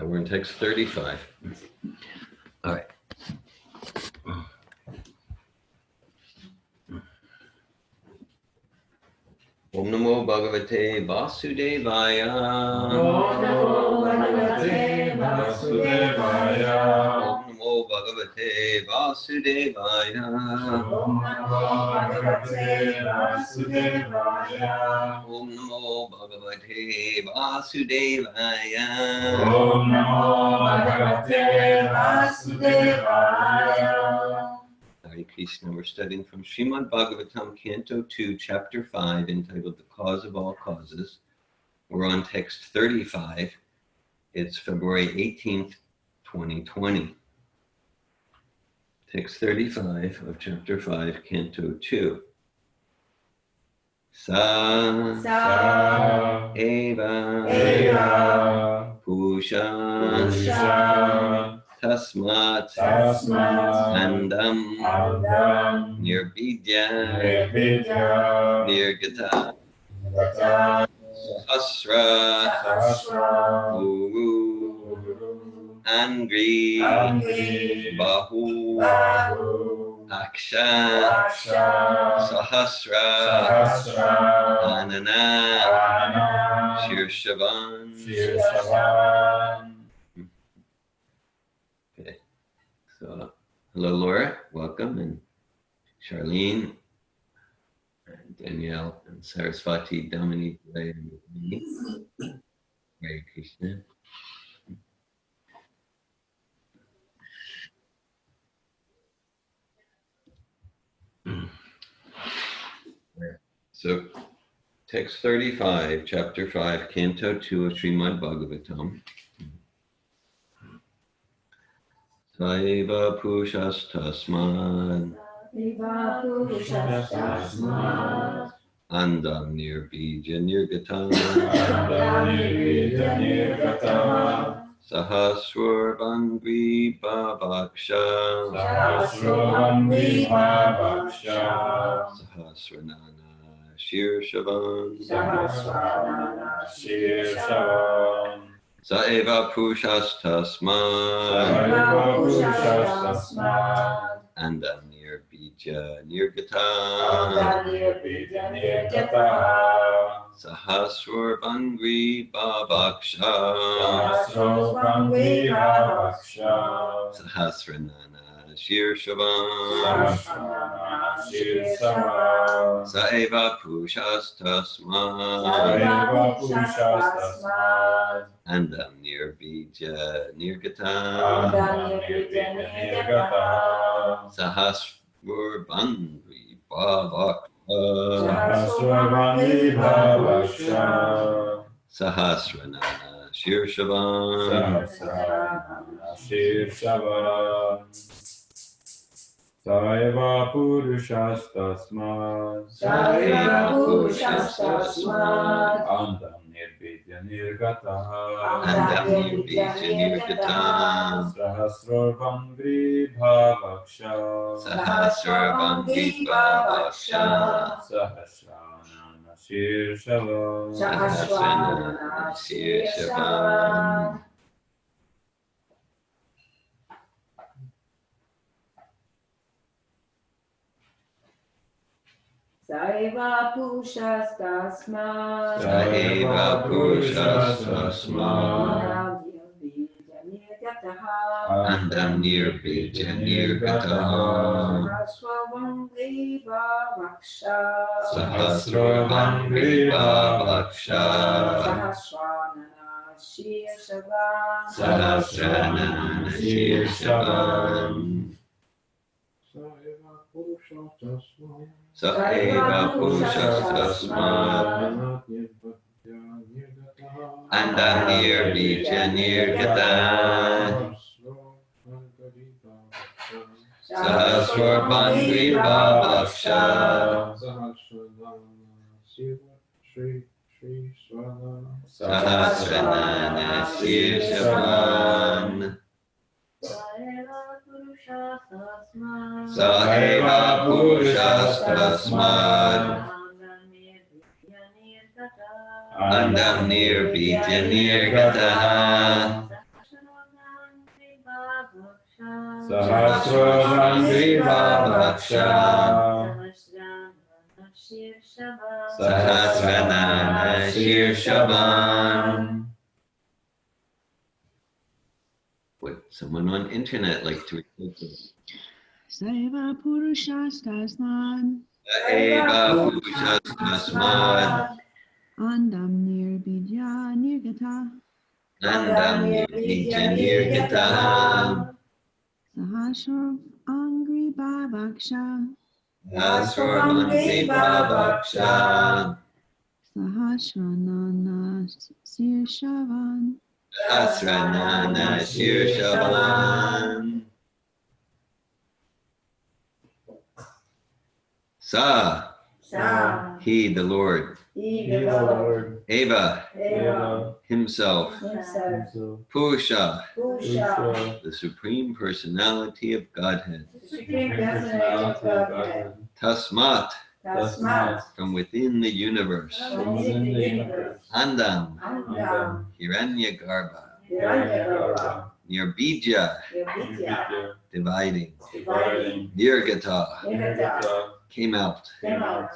We're in text 35. All right. Om Namo Bhagavate Vasudevaya. Om Namo Bhagavate Vasudevaya. Om Namo Bhagavate Vasudevaya. Om Namo Bhagavate Vasudevaya. Om Namo Bhagavate Vasudevaya. Om Namo Bhagavate Vasudevaya. Hare Krishna. We're studying from Srimad Bhagavatam, Canto 2, Chapter 5, entitled The Cause of All Causes. We're on text 35. It's February 18th, 2020. Text 35 of Chapter 5, Canto 2. Sa eva Pusha Tasmat Andam Nirbidya Nirgata Sahasra Guru Angri Bahu Aksha Sahasra Anana Shirshavan. Okay, so hello Laura, welcome, and Charlene, and Danielle, and Saraswati, Dominique, and me. Hare Krishna. So, text 35, chapter 5, canto 2 of Srimad Bhagavatam. Saiva Pushas Tasmad Andam Nirbija Nirgata Sahasrvangri Bhavaksha Sahasranana Shirshavan Saeva Pushas Tasmad Andam Nirbija Nirgata Sahasrvangri Bhavaksha Sahasranana Shirshavan Saeva Pushas Tasmad Andam Nirbija Nirgata Sahasrvangri Bhavaksha Sahasranana Shirshavan Saiva Purushas Tasmad Andam Nirbidya Nirgata Sahasrvangri Bhavaksha Sahasranana Shirshavan Saiva Pushas Tasmad Andam Nirbija Nirgata Sahasrvangri Bhavaksha Sahasranana Shirshavan Saeva Purushas Tasmad Andam Nirbija Nirgata Sahasrvangri Bhavaksha Sahasranana Shirshavan Saeva Purushas Tasmad Andam Nirbija Nirgata Sahasravan Gribhavaksha Sahasranana Shirshavan. Would someone on internet like to repeat this? Saiva Purushastasman Eva Purushastasmad Andam Nirbidya Nirgata Nandam Nirnija Nirgata Sahasra Angri Bhavaksha Asramanti Bhavaksha Sahasranana Sirshavan Asranana Shirshavan. Sa, Sa, he, the Lord. he, the Lord, Eva, Eva, himself. himself, Pusha, Pusha, the Supreme Personality of Godhead. the Supreme Personality of Godhead, Tasmat, Tasmat, from within the universe. from within the universe, Andam, Andam, Hiranyagarbha, Hiranyagarbha, Nirbija, Nirvidya, dividing. dividing, Nirgata, Nirgata, came out. came out,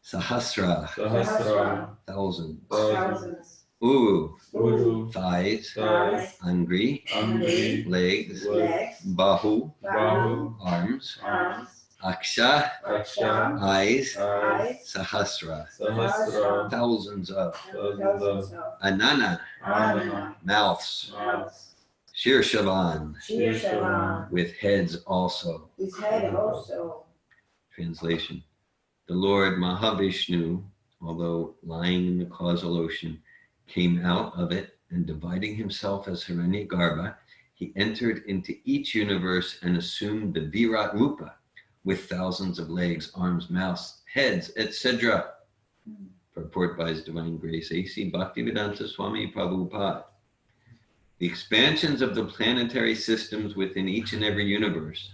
Sahasra, Sahasra thousand. thousands, Uru, Uru thighs. thighs, Angri, Angri legs. legs, Bahu, bahu, arms. arms, Aksha, Aksha eyes. eyes, Sahasra, Sahasra thousands of. thousands of, Anana, Anana mouths. mouths, Shirshavan, Shirshavan, with heads also. his head also, Translation. The Lord Mahavishnu, although lying in the causal ocean, came out of it, and dividing himself as Hiranyagarbha, he entered into each universe and assumed the Virat Rupa with thousands of legs, arms, mouths, heads, etc. Purport by His Divine Grace A.C. Bhaktivedanta Swami Prabhupada. The expansions of the planetary systems within each and every universe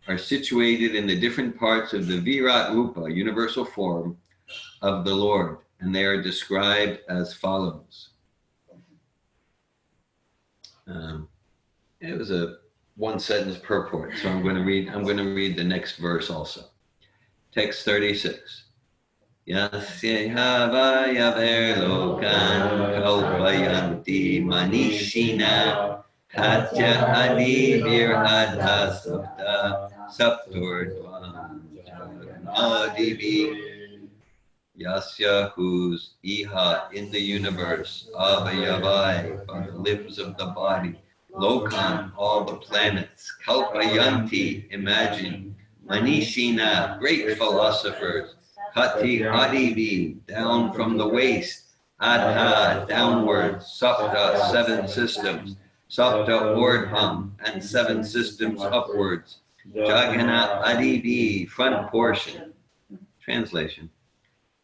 are situated in the different parts of the Virat Rupa, universal form of the Lord, and they are described as follows. It was a one sentence purport, so I'm going to read the next verse also. Text 36. Yasya havaya verlokan kalpayanti manishina katya adivir adha sapta saptordvam adivi. Yasya, whose iha in the universe, avayavai, by the limbs of the body, lokan, all the planets, kalpayanti, imagine, manishina, great philosophers, hati adivi, down from the waist, adha, downward, sapta, 7 systems, sapta urdhvam, and 7 systems upwards, jagana adivi, front portion. Translation.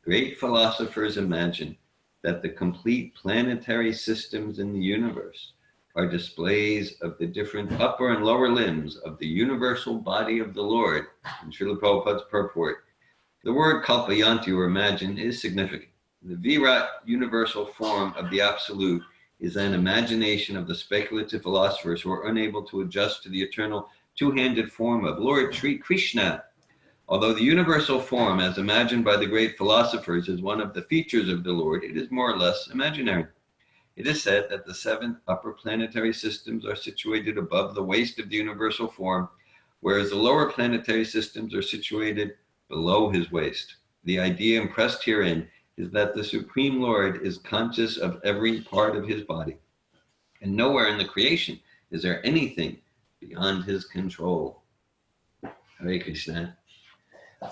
Great philosophers imagine that the complete planetary systems in the universe are displays of the different upper and lower limbs of the universal body of the Lord. In Srila Prabhupada's purport, the word kalpayanti, or imagine, is significant. The Virat universal form of the Absolute is an imagination of the speculative philosophers who are unable to adjust to the eternal two-handed form of Lord Sri Krishna. Although the universal form, as imagined by the great philosophers, is one of the features of the Lord, it is more or less imaginary. It is said that the 7 upper planetary systems are situated above the waist of the universal form, whereas the lower planetary systems are situated below his waist. The idea impressed herein is that the Supreme Lord is conscious of every part of his body, and nowhere in the creation is there anything beyond his control. Hare Krishna.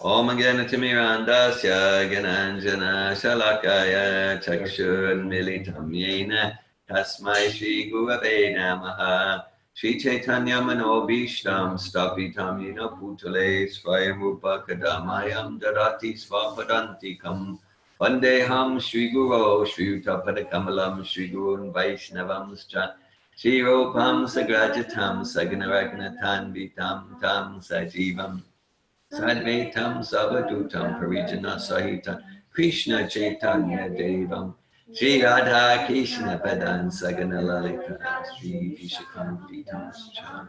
Om Gyanatimirandasya Gyananjana Shalakaya Chakshurmilitam Yena Tasmai Shri Gurave Namaha Shri Chaitanya Manobhishtam Stapitam Yena Putale Svayamrupa Kadamayam Darati Svapadantikam Vandeham Shri Guru Shri Utapadakamalam Shri Gurun Vaishnavamscha Shri Rupam Sagrajatam Saganaragnatam Vitam Tam Sajivam Sadvaitam Savadutam Parijana Sahitam Krishna Chaitanya Devam Shri Radha Krishna Padan Sagana Lalita Shri Vishakam Vitam Scha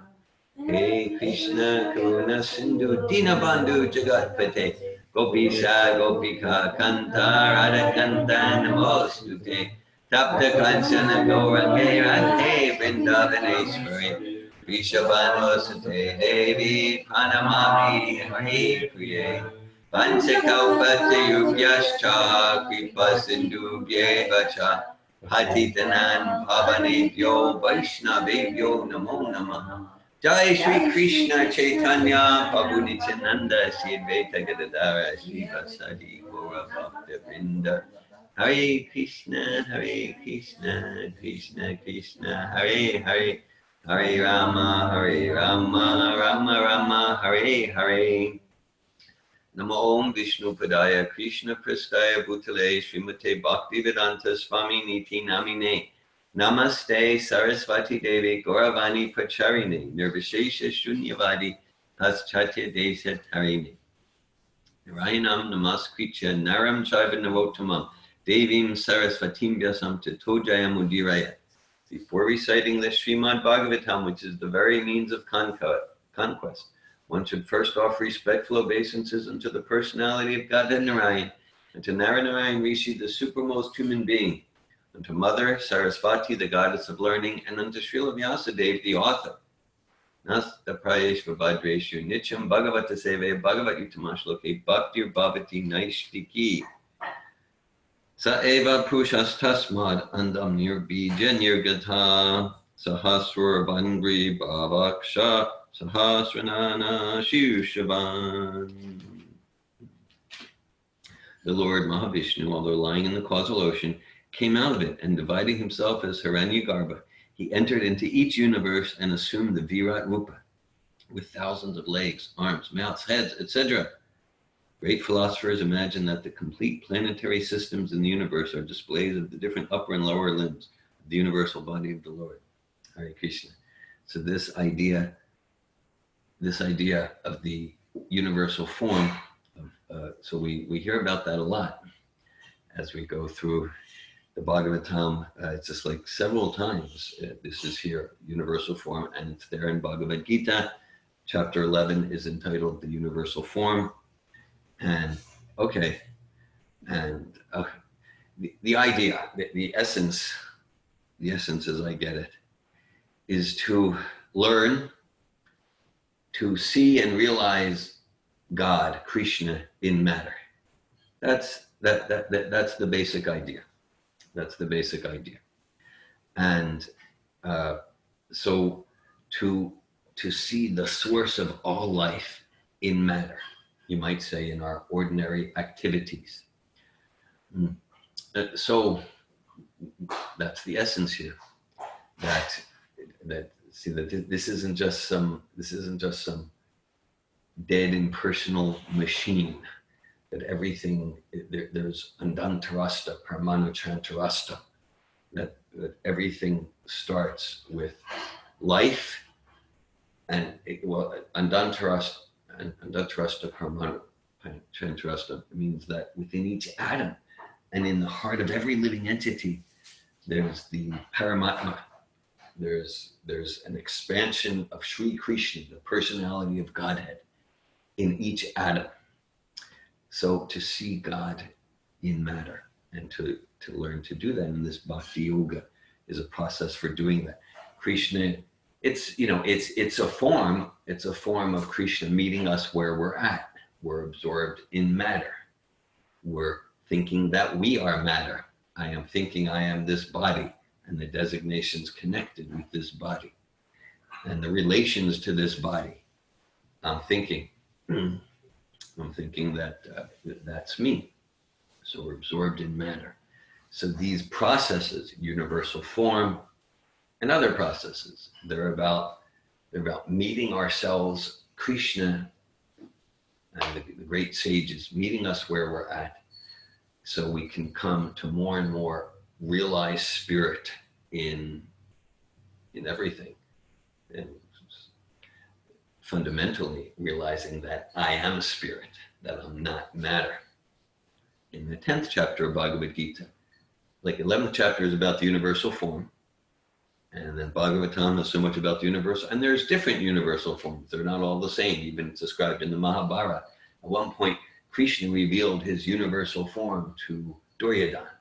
Hey Krishna Karuna Sindhu Dinabandhu Jagatpate Gopisha Gopika Kanta Radha Kanta Namostute Tapta Kanchana Gaurange Radhe Vrindavaneshwari Vishabhanosate Devi Pranamami Hare Priye Panchakalpate Yubhyascha Kripa Sindhubhye Vacha Patitanam Pavanebhyo Vaishnavebhyo Namo Namaha Jai Shri Krishna Chaitanya Prabhu Nityananda Shri Advaita Gadadara Shri Vasadi Gaura Bhakta Vrinda Hare Krishna Krishna Krishna Hare Hare Hare Rama Rama Rama Hare Hare Namo Om Vishnu Padaya Krishna Prastaya Bhutale Srimate Bhaktivedanta Swami Niti Namine Namaste Saraswati Devi Gauravani Pacharine Nirvishesha Shunyavadi Paschatya Desha Tarini Narayanam Namaskritya Naram Chaiva Narotamam Devim Saraswatim Vyasam Tatojaya Mudiraya. Before reciting the Srimad Bhagavatam, which is the very means of conquest, one should first offer respectful obeisances unto the personality of Godhead Narayan, and to Narayan Rishi, the supermost human being, unto Mother Saraswati, the goddess of learning, and unto Srila Vyasadeva, the author. Nasta Prayeshva Bhadreshu Nityam Bhagavata Seve Bhagavat Yutamashloke Bhaktir Bhavati Naishtiki Sa Eva Purushas Tasmad Andam Nirbija Nirgata Sahasra Bandri Bhavaksha Sahasranana Shivshavan. The Lord Mahavishnu, although lying in the causal ocean, came out of it, and dividing himself as Hiranyagarbha, he entered into each universe and assumed the Virat Rupa, with thousands of legs, arms, mouths, heads, etc. Great philosophers imagine that the complete planetary systems in the universe are displays of the different upper and lower limbs of the universal body of the Lord. Hare Krishna. So this idea of the universal form, so we hear about that a lot as we go through the Bhagavatam. It's just like several times. This is here, universal form, and it's there in Bhagavad Gita. Chapter 11 is entitled The Universal Form. And okay, and the idea, the essence as I get it, is to learn to see and realize God, Krishna, in matter. That's the basic idea. That's the basic idea. And so to see the source of all life in matter, you might say, in our ordinary activities. So that's the essence here. That this isn't just some dead impersonal machine. That everything, there's andantarasta, parmanochantarasta, that everything starts with life, and andantarasta parmanochantarasta means that within each atom and in the heart of every living entity, there's the Paramatma. There's an expansion of Sri Krishna, the personality of Godhead, in each atom. So to see God in matter and to learn to do that in this bhakti yoga is a process for doing that. Krishna, it's a form of Krishna meeting us where we're at. We're absorbed in matter. We're thinking that we are matter. I am thinking I am this body, and the designations connected with this body and the relations to this body. I'm thinking that that's me. So we're absorbed in matter. So these processes, universal form and other processes, they're about meeting ourselves, Krishna and the great sages, meeting us where we're at, so we can come to more and more realize spirit in everything. And fundamentally realizing that I am spirit, that I'm not matter. In the 10th chapter of Bhagavad Gita, like 11th chapter is about the universal form, And then Bhagavatam is so much about the universal, and there's different universal forms. They're not all the same. Even it's described in the Mahabharata. At one point, Krishna revealed his universal form to Duryodhana,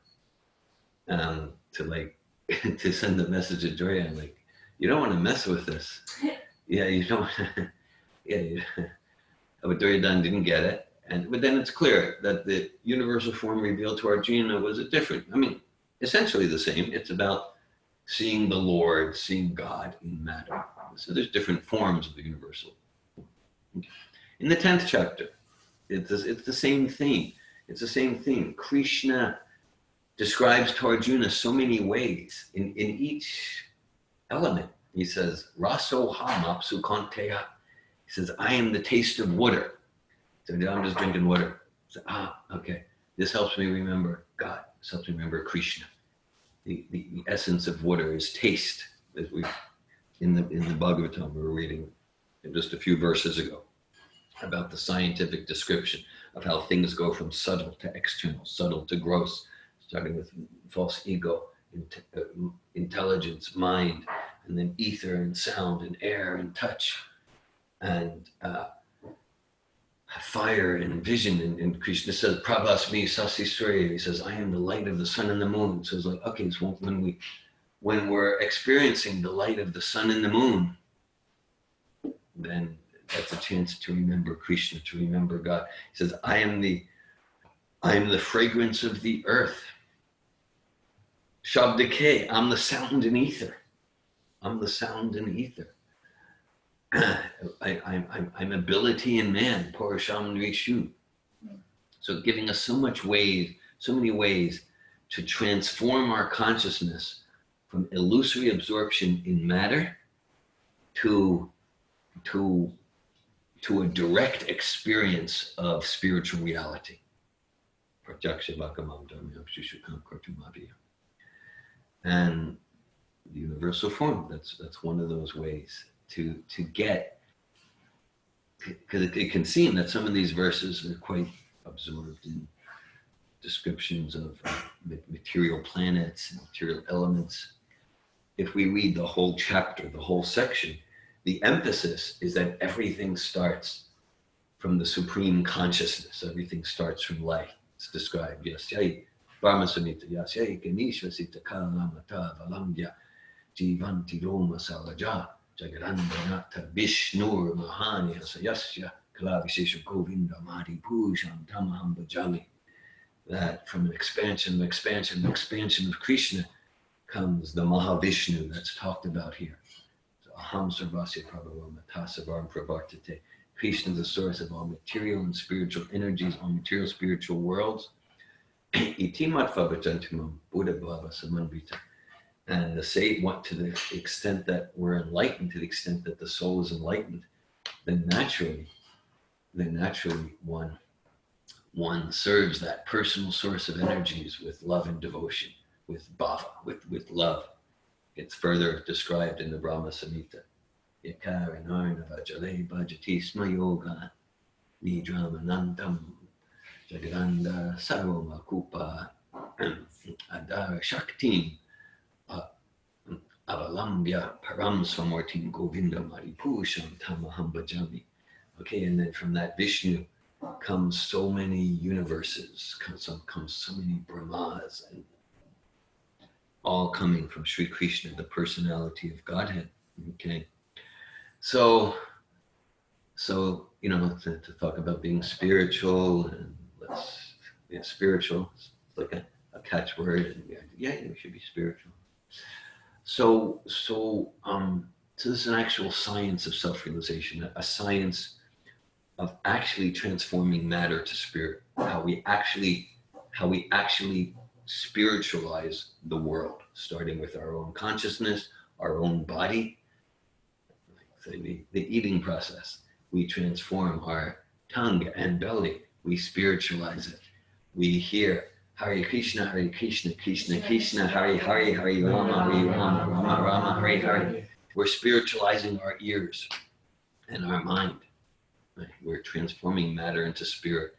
to like to send the message to Duryodhana, like, you don't want to mess with this. Yeah, you don't. Yeah, but Duryodhana didn't get it, but then it's clear that the universal form revealed to Arjuna was a different. I mean, essentially the same. It's about seeing the Lord, seeing God in matter. So there's different forms of the universal. In the 10th chapter, it's the same thing. It's the same thing. Krishna describes to Arjuna so many ways in each element. He says, Raso hamapsu kanteya. He says, I am the taste of water. So I'm just drinking water. So, okay. This helps me remember God. This helps me remember Krishna. The essence of water is taste, as we in the Bhagavatam we were reading just a few verses ago about the scientific description of how things go from subtle to external, subtle to gross, starting with false ego, intelligence, mind, and then ether and sound and air and touch and fire and vision. And Krishna says, Prabhasmi Sasi Surya. He says, I am the light of the sun and the moon. So it's like, okay, so when we're experiencing the light of the sun and the moon, then that's a chance to remember Krishna, to remember God. He says, I am the fragrance of the earth. Shabdake, I'm the sound and ether. I'm the sound and ether. I'm ability in man, Purasham Rishu. So giving us so many ways to transform our consciousness from illusory absorption in matter to a direct experience of spiritual reality. And the universal form, that's one of those ways to get, because it can seem that some of these verses are quite absorbed in descriptions of material planets and material elements. If we read the whole chapter, the whole section, the emphasis is that everything starts from the supreme consciousness. Everything starts from light. It's described, Yasyai Brahma Samhita, Yasyai Ganeshva Sita Kalamata Valambhya Jivanti Roma Salaja Jagarandanata Vishnur Mahani Hasayasya Kalavishesha Govinda Madi Pusham Tamaham Bhajami. That from an expansion of Krishna comes the Mahavishnu that's talked about here. So Aham Sarvasya Prabhavama Tasavarm Pravartate. Krishna is the source of all material and spiritual energies, all material spiritual worlds. Itimat Vavajantumam Buddha Bhava Samanvita. And the say what to the extent that we're enlightened, to the extent that the soul is enlightened, then naturally one serves that personal source of energies with love and devotion, with bhava, with love. It's further described in the Brahma Samhita. Yakaranarnava jale bhajati sma yoga nidramanantam jagadanda sarvama kupa adara shaktim avalambhya param samortim Govinda maripusham tamaham bhajami. Okay, and then from that Vishnu comes so many universes, comes so many Brahmas, and all coming from Sri Krishna, the personality of Godhead. Okay, so to talk about being spiritual, and spiritual, it's like a catchword, and we should be spiritual. So this is an actual science of self-realization, a science of actually transforming matter to spirit, how we actually spiritualize the world, starting with our own consciousness, our own body. Like the eating process, we transform our tongue and belly, we spiritualize it. We hear Hare Krishna, Krishna Krishna, Hare Hare, Hare Rama, Hare Rama, Rama Rama, Hare Hare. We're spiritualizing our ears and our mind. Right? We're transforming matter into spirit.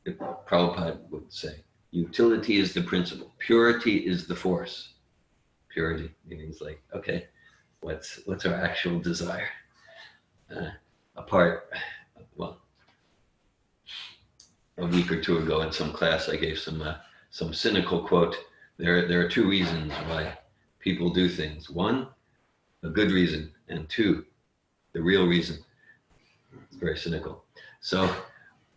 Prabhupada would say, utility is the principle, purity is the force. Purity, meaning it's like, okay, what's our actual desire? Well, a week or two ago in some class, I gave some cynical quote. There are two reasons why people do things. One, a good reason, and two, the real reason. It's very cynical. So,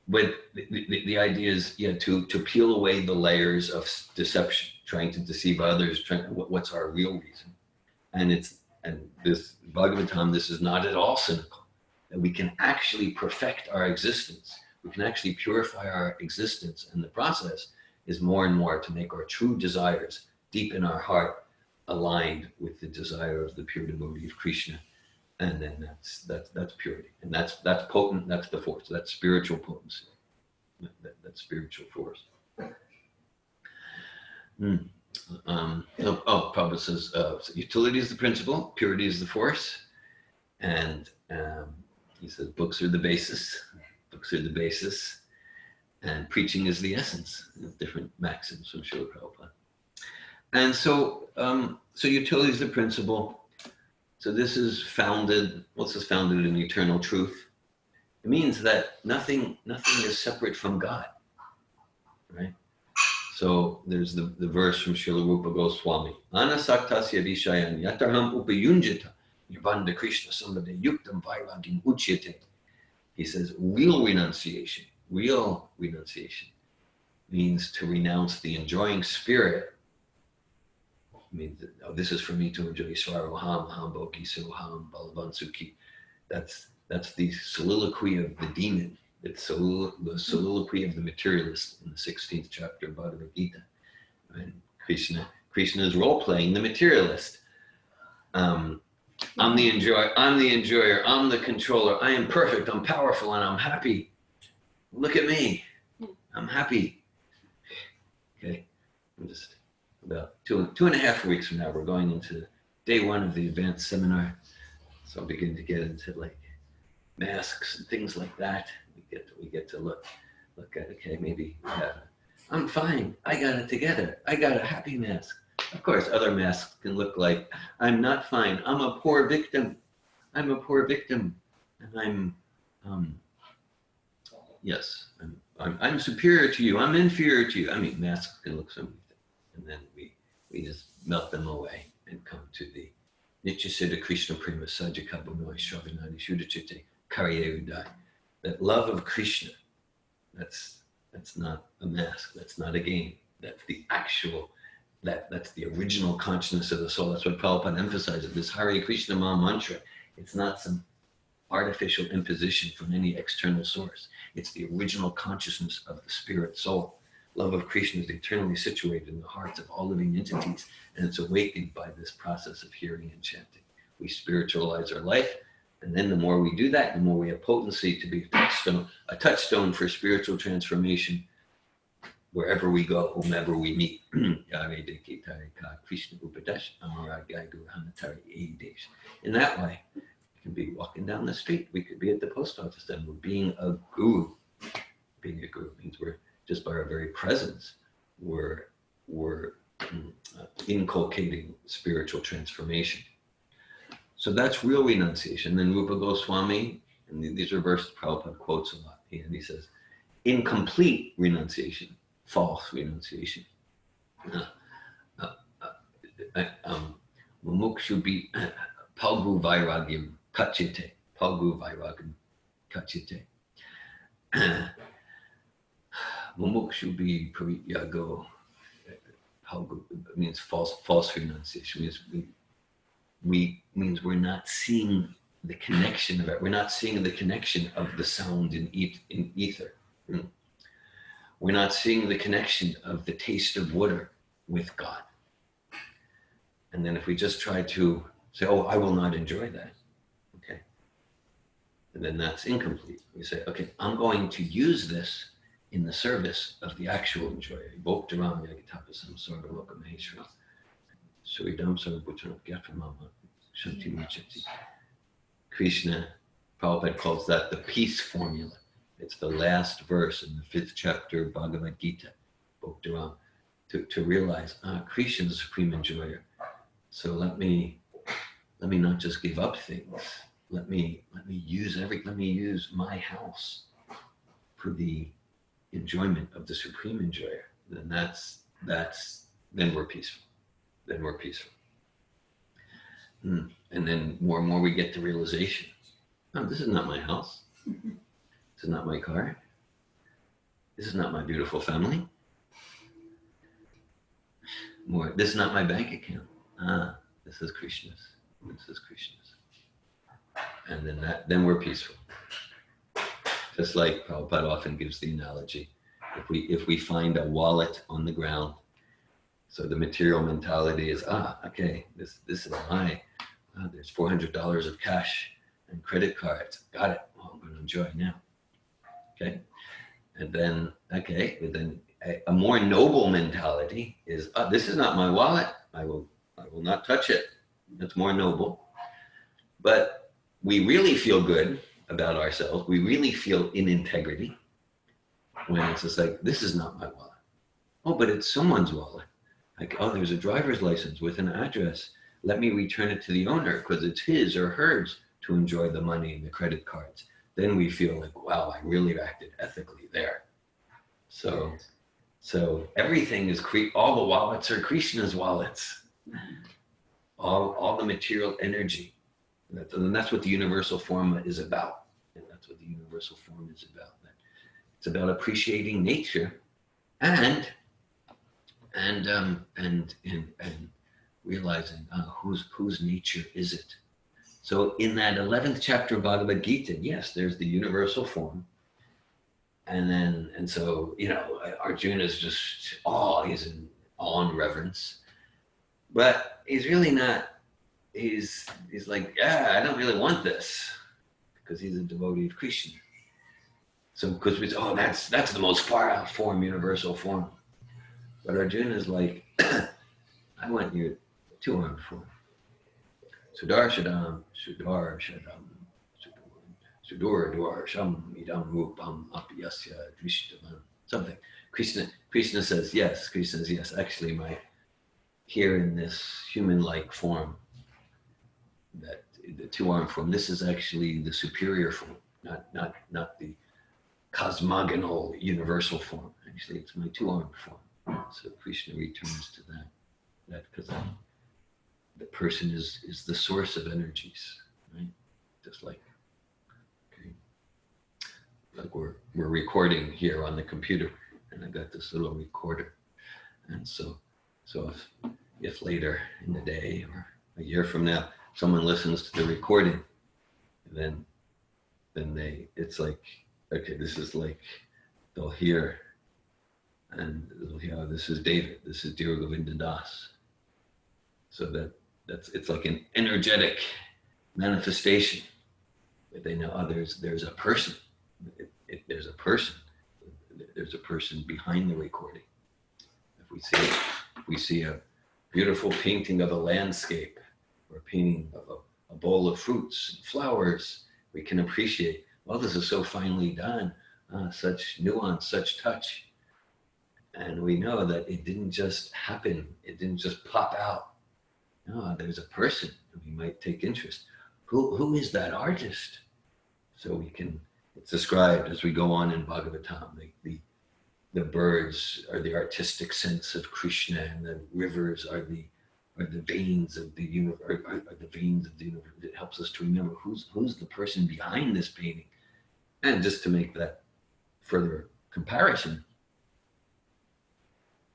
but the idea is, to peel away the layers of deception, trying to deceive others. What's our real reason? And this Bhagavatam, this is not at all cynical. That we can actually perfect our existence. We can actually purify our existence, and the process is more and more to make our true desires deep in our heart aligned with the desire of the pure devotee of Krishna. And then that's purity, and that's potent. That's the force. That's spiritual potency. That's spiritual force. Prabhupada says utility is the principle, purity is the force, and he says books are the basis. Books are the basis, and preaching is the essence. Different maxims from Srila Prabhupada. And so utility is the principle. So this is founded in eternal truth. It means that nothing is separate from God, right? So there's the verse from Srila Rupa Goswami. Anasaktasya vishayan yatarham upayunjita nirbandha Krishna samade yuktam vairagim uchyate. He says real renunciation means to renounce the enjoying spirit. Means that, this is for me to enjoy. Svaroham, Hamboki, Soham, Balavan Sukhi. That's the soliloquy of the demon. It's the soliloquy of the materialist in the 16th chapter of Bhagavad Gita. And Krishna is role-playing the materialist. I'm the enjoyer, I'm the controller, I am perfect, I'm powerful, and I'm happy. Look at me, I'm happy. Okay, I'm just about two and a half weeks from now, we're going into day one of the advanced seminar. So I'm beginning to get into like masks and things like that. We get to look at, okay, maybe I'm fine, I got it together, I got a happy mask. Of course, other masks can look like, I'm not fine, I'm a poor victim, and I'm superior to you, I'm inferior to you. I mean, masks can look so many things. And then we just melt them away and come to the Nityasiddha Krishna Prema Sajjaka Bhunoi Shravanadi Shuddhachite Karye Udai. That love of Krishna, that's not a mask, that's not a game, that's the actual, that's the original consciousness of the soul. That's what Prabhupada emphasizes, this Hare Krishna Maha Mantra. It's not some artificial imposition from any external source. It's the original consciousness of the spirit soul. Love of Krishna is eternally situated in the hearts of all living entities, and it's awakened by this process of hearing and chanting. We spiritualize our life, and then the more we do that, the more we have potency to be a touchstone for spiritual transformation wherever we go, whomever we meet. In that way, we can be walking down the street, we could be at the post office, and we're being a guru. Being a guru means we're, just by our very presence, we're inculcating spiritual transformation. So that's real renunciation. Then Rupa Goswami, and these are verses Prabhupada quotes a lot, and he says, incomplete renunciation, false renunciation. Mumukshu be palgu vairagyam kachite, palgu vairagyam kachite. Mumukshu be parityago, palgu means false renunciation. Means we're not seeing the connection of it. We're not seeing the connection of the sound in ether. We're not seeing the connection of the taste of water with God. And then if we just try to say, oh, I will not enjoy that, okay, and then that's incomplete. We say, okay, I'm going to use this in the service of the actual enjoyer. Krishna, Prabhupada calls that the peace formula. It's the last verse in the 5th chapter of Bhagavad Gita, to realize Krishna is the supreme enjoyer. So let me not just give up things. Let me use my house for the enjoyment of the supreme enjoyer. Then then we're peaceful. Then we're peaceful. And then more and more we get the realization, oh, this is not my house. This is not my car. This is not my beautiful family. This is not my bank account. This is Krishna's. This is Krishna's. And then we're peaceful. Just like Prabhupada often gives the analogy, if we find a wallet on the ground, so the material mentality is, okay, this is my, there's $400 of cash and credit cards. Got it. Well, I'm going to enjoy now. Okay. And then, a more noble mentality is, this is not my wallet. I will not touch it. That's more noble. But we really feel good about ourselves. We really feel in integrity when it's just like, this is not my wallet. Oh, but it's someone's wallet. Like, oh, there's a driver's license with an address. Let me return it to the owner because it's his or hers to enjoy the money and the credit cards. Then we feel like, wow, I really acted ethically there. So everything is, all the wallets are Krishna's wallets. All the material energy. And that's what the universal form is about. And that's what the universal form is about. It's about appreciating nature and realizing whose nature is it. So in that 11th chapter of Bhagavad Gita, yes, there's the universal form. And so, Arjuna is just he's in awe and reverence. But he's really not, he's like, I don't really want this, because he's a devotee of Krishna. So, because that's the most far out form, universal form. But Arjuna is like, I want your two-armed form. Sudarshadam, Sudarshadam, Sudursham, Idam Rupam, Apyasya, Drishtavam, something. Krishna says yes. Krishna says yes. Actually, here in this human-like form, that the two-armed form, this is actually the superior form, not the cosmogonal universal form. Actually, it's my two-armed form. So Krishna returns to that because the person is the source of energies, right? Just like, like we're recording here on the computer, and I got this little recorder, and so if later in the day or a year from now someone listens to the recording, then it's like, okay, this is like, they'll hear, and they'll hear, oh, this is David, this is Dhira Govinda Das. So it's like an energetic manifestation. But they know, oh, there's a person. There's a person behind the recording. If we see a beautiful painting of a landscape, or a painting of a bowl of fruits and flowers, we can appreciate, well, this is so finely done, such nuance, such touch. And we know that it didn't just happen, it didn't just pop out. No, there's a person who we might take interest. Who is that artist? So it's described as we go on in Bhagavatam, the birds are the artistic sense of Krishna, and the rivers are the veins of the universe, are the veins of the universe. It helps us to remember who's the person behind this painting. And just to make that further comparison,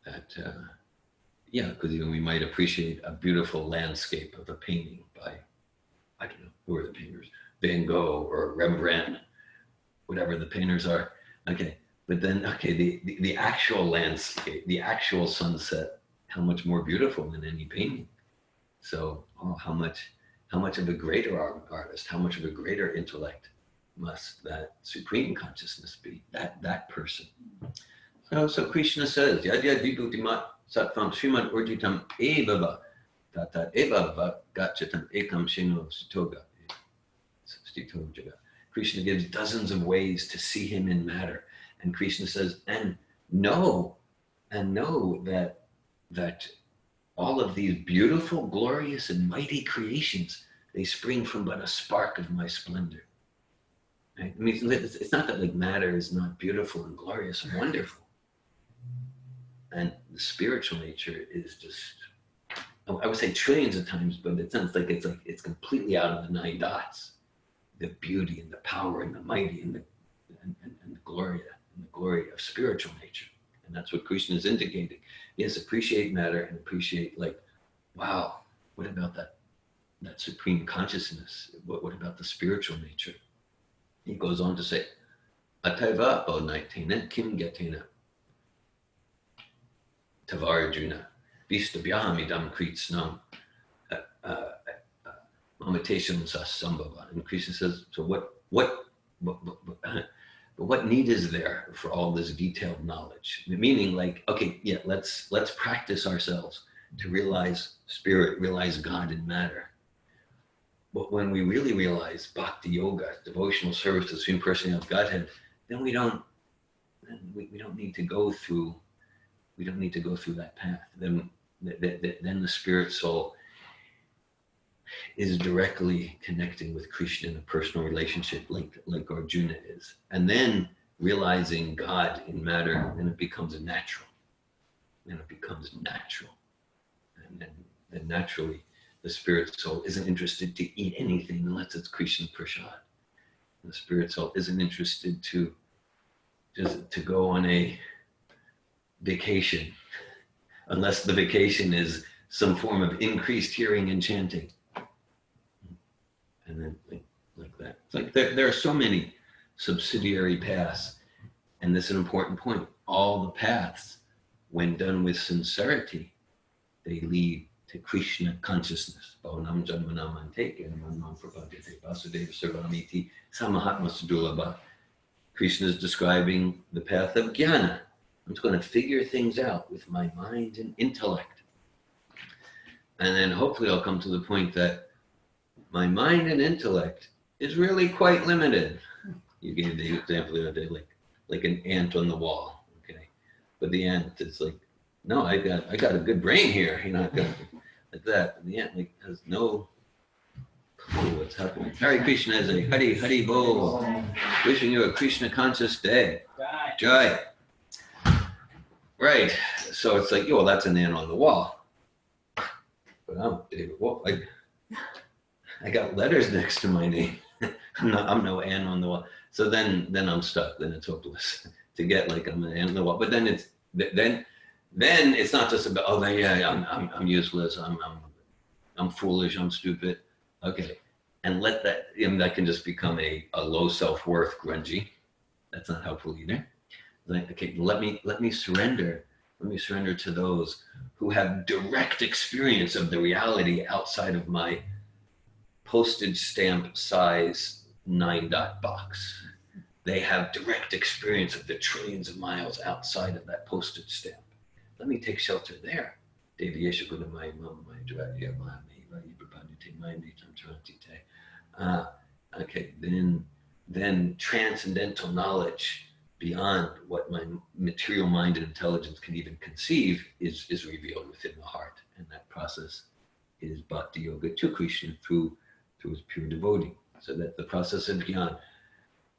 that because we might appreciate a beautiful landscape of a painting by, I don't know, who are the painters? Van Gogh or Rembrandt, whatever the painters are. Okay, but then the actual landscape, the actual sunset, how much more beautiful than any painting. So how much of a greater artist, how much of a greater intellect must that supreme consciousness be, that person. So Krishna says, Yadya Vibhutimat Sattvam Srimad Urjitam Evava Tata Evava Gachatam Ekam Shino Sitoga. Krishna gives dozens of ways to see him in matter. And Krishna says, and know that all of these beautiful, glorious, and mighty creations, they spring from but a spark of my splendor. Right? I mean, it's not that like matter is not beautiful and glorious and wonderful. And the spiritual nature is just, I would say trillions of times, but it sounds like it's completely out of the 9 dots. The beauty and the power and the mighty and the glory of spiritual nature. And that's what Krishna is indicating. Yes, appreciate matter and appreciate like, wow, what about that supreme consciousness? What about the spiritual nature? He goes on to say, Ataiva o naitena kim gatena tavarjuna vistabhyahamidam kritsnam mamatesham sasambhava. And Krishna says, so what need is there for all this detailed knowledge? Meaning like, okay, yeah, let's practice ourselves to realize spirit, realize God in matter. But when we really realize bhakti yoga, devotional service to the Supreme Personality of Godhead, then we don't need to go through that path. Then the spirit soul is directly connecting with Krishna in a personal relationship like Arjuna is. And then realizing God in matter, then it becomes natural. And then naturally, the spirit soul isn't interested to eat anything unless it's Krishna Prasad. The spirit soul isn't interested to go on a vacation unless the vacation is some form of increased hearing and chanting. And then like that. It's like there are so many subsidiary paths. And this is an important point. All the paths, when done with sincerity, they lead to Krishna consciousness. Krishna is describing the path of jnana. I'm just going to figure things out with my mind and intellect. And then hopefully I'll come to the point that my mind and intellect is really quite limited. You gave the example the other day, like an ant on the wall, okay? But the ant is like, no, I got a good brain here, like that. And the ant like has no clue what's happening. Hare Krishna is a Hari Bol. Wishing you a Krishna conscious day. Joy. Right. So it's like, well, that's an ant on the wall. But I'm David Wolf. I got letters next to my name. I'm no ant on the wall. So then I'm stuck. Then it's hopeless to get like I'm an ant on the wall. But then it's not just about, oh yeah, I'm useless. I'm foolish. I'm stupid. Okay, and let that that can just become a low self-worth, grungy. That's not helpful either. Like, okay, let me surrender. Let me surrender to those who have direct experience of the reality outside of my postage stamp size 9-dot box. They have direct experience of the trillions of miles outside of that postage stamp. Let me take shelter there. Okay, then transcendental knowledge beyond what my material mind and intelligence can even conceive is revealed within the heart. And that process is bhakti yoga to Krishna through his pure devotee. So that the process of jnana,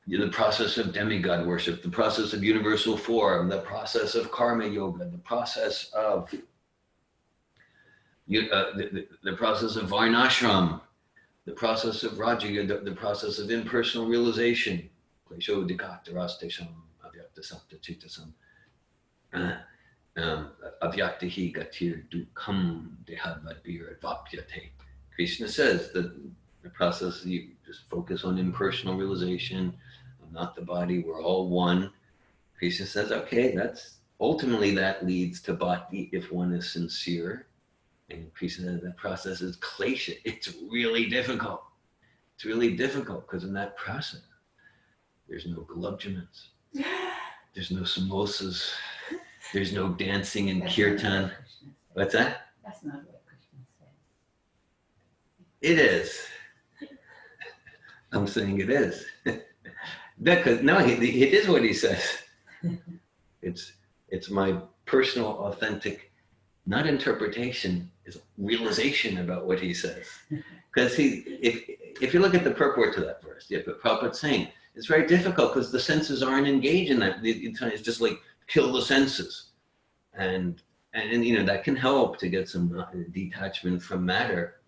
the process of demigod worship, the process of universal form, the process of karma yoga, the process of the process of varnashram, the process of raja yoga, the process of impersonal realization, avyaktahi gatir dukam dehavadvir advapyate. Krishna says that the process, you just focus on impersonal realization. I'm not the body, we're all one. Krishna says, okay, that leads to bhakti if one is sincere. And Krishna says that process is klesha. It's really difficult. It's really difficult because in that process, there's no gulabjamans. There's no samosas. There's no dancing and kirtan. What's that? That's not what Krishna says. It is. I'm saying it is. Because no, it is what he says. It's my personal, authentic not interpretation, is realization about what he says. Because if you look at the purport to that verse, but Prabhupada's saying, it's very difficult because the senses aren't engaged in that. It's just like kill the senses. And that can help to get some detachment from matter.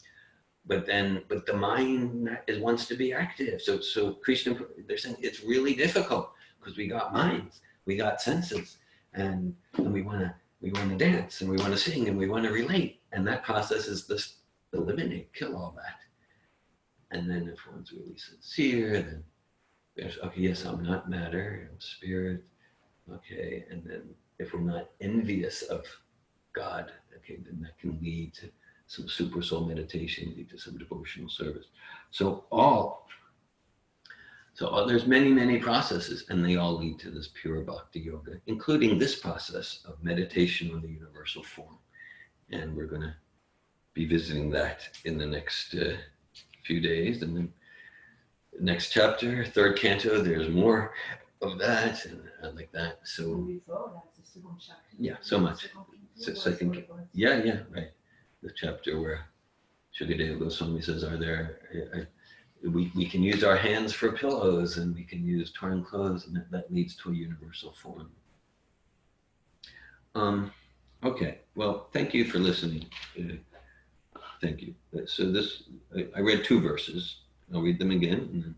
But the mind wants to be active. So Krishna, they're saying it's really difficult because we got minds, we got senses, and we want to dance, and we want to sing, and we want to relate. And that process is this eliminate, kill all that. And then if one's really sincere, then there's, okay, yes, I'm not matter, I'm spirit. Okay, and then if we're not envious of God, okay, then that can lead to some super soul meditation, lead to some devotional service. So there's many processes, and they all lead to this pure bhakti yoga, including this process of meditation on the universal form. And we're going to be visiting that in the next few days. And then the next chapter, third canto, there's more of that and like that. So yeah, so much. Second, yeah, right. The chapter where Shukadeva Goswami says, we can use our hands for pillows, and we can use torn clothes, and that leads to a universal form. Okay, well, thank you for listening. Thank you. So I read 2 verses. I'll read them again, and then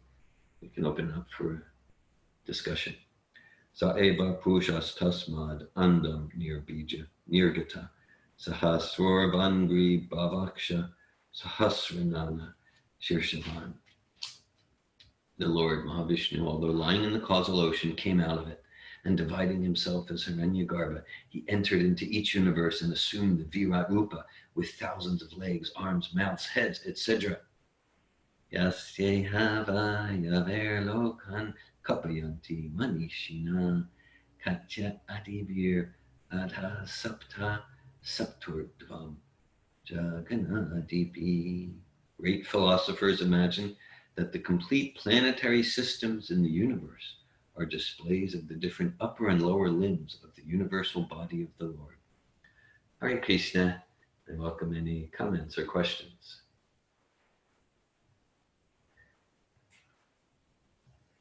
we can open up for discussion. Sa eva pushas tasmad andam nirbija nirgata sahasrorvangri bhavaksha sahasranana shirshavan. The Lord Mahavishnu, although lying in the causal ocean, came out of it, and dividing himself as Hiranyagarbha, he entered into each universe and assumed the Virat Rupa with thousands of legs, arms, mouths, heads, etc. Yasyehava yaver lokan kapayanti manishina katya adivir adha sapta sapturdvam jaganadipi. Great philosophers imagine that the complete planetary systems in the universe are displays of the different upper and lower limbs of the universal body of the Lord. Hare Krishna. I welcome any comments or questions.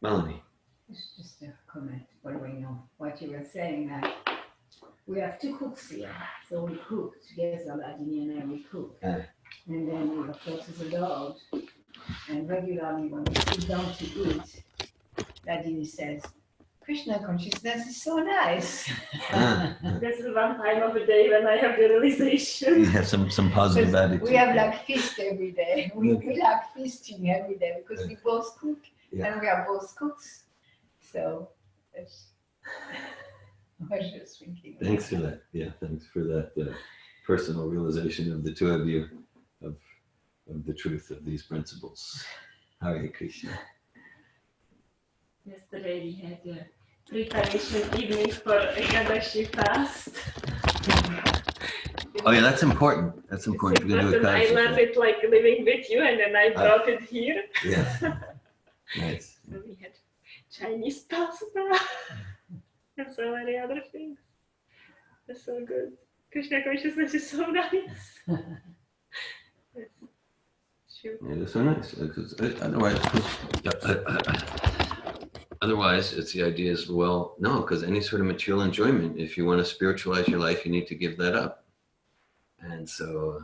Melanie. It's just a comment following on what you were saying, that we have 2 cooks here. So we cook together, Ladini and I, we cook. And then we refer to the Lord. And regularly when we sit down to eat, Ladini says, Krishna consciousness is so nice. This is one time of the day when I have the realization. You have some positive attitude. We have like feast every day. We like feasting every day because we both cook and we are both cooks. So I was just thinking. Thanks for that. Yeah, thanks for that personal realization of the 2 of you of the truth of these principles. Hare Krishna. Yesterday we had a preparation evening for Ekadashi fast. Oh yeah, that's important. That's important. We're gonna do I learned it like living with you, and then I brought it here. Yeah. Nice. So we had Chinese pasta and so many other things. That's so good. Krishna consciousness is so nice. Yes. Sure. Yeah, that's so nice. Otherwise, it's the idea is, well, no, because any sort of material enjoyment, if you want to spiritualize your life, you need to give that up. And so,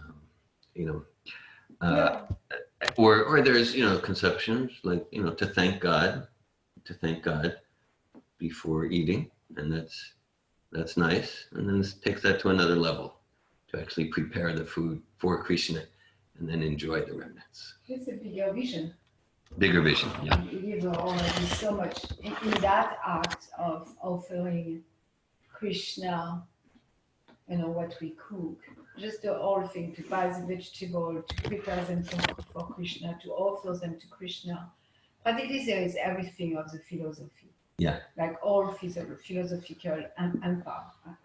or there's, conceptions like, to thank God before eating. And that's nice. And then this takes that to another level, to actually prepare the food for Krishna and then enjoy the remnants. It's a bigger vision. Bigger vision, yeah. You give already so much in that act of offering Krishna, what we cook. Just the whole thing, to buy the vegetable, to prepare them for Krishna, to offer them to Krishna. Practically there is everything of the philosophy. Yeah. Like all philosophical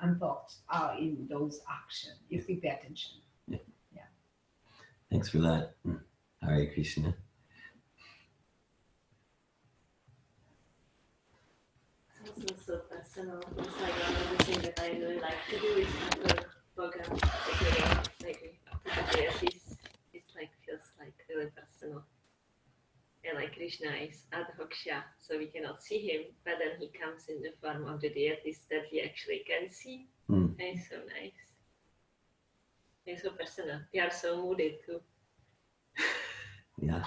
imports are in those actions, if we pay attention. Yeah. Thanks for that. Hare Krishna. It's also personal. It's like one of the things that I really like to do is to program, like the deities, it's like feels like really personal. And like Krishna is Adhoksha, so we cannot see him, but then he comes in the form of the deities that we actually can see. And it's so nice. It's so personal. We are so moody too. Yeah,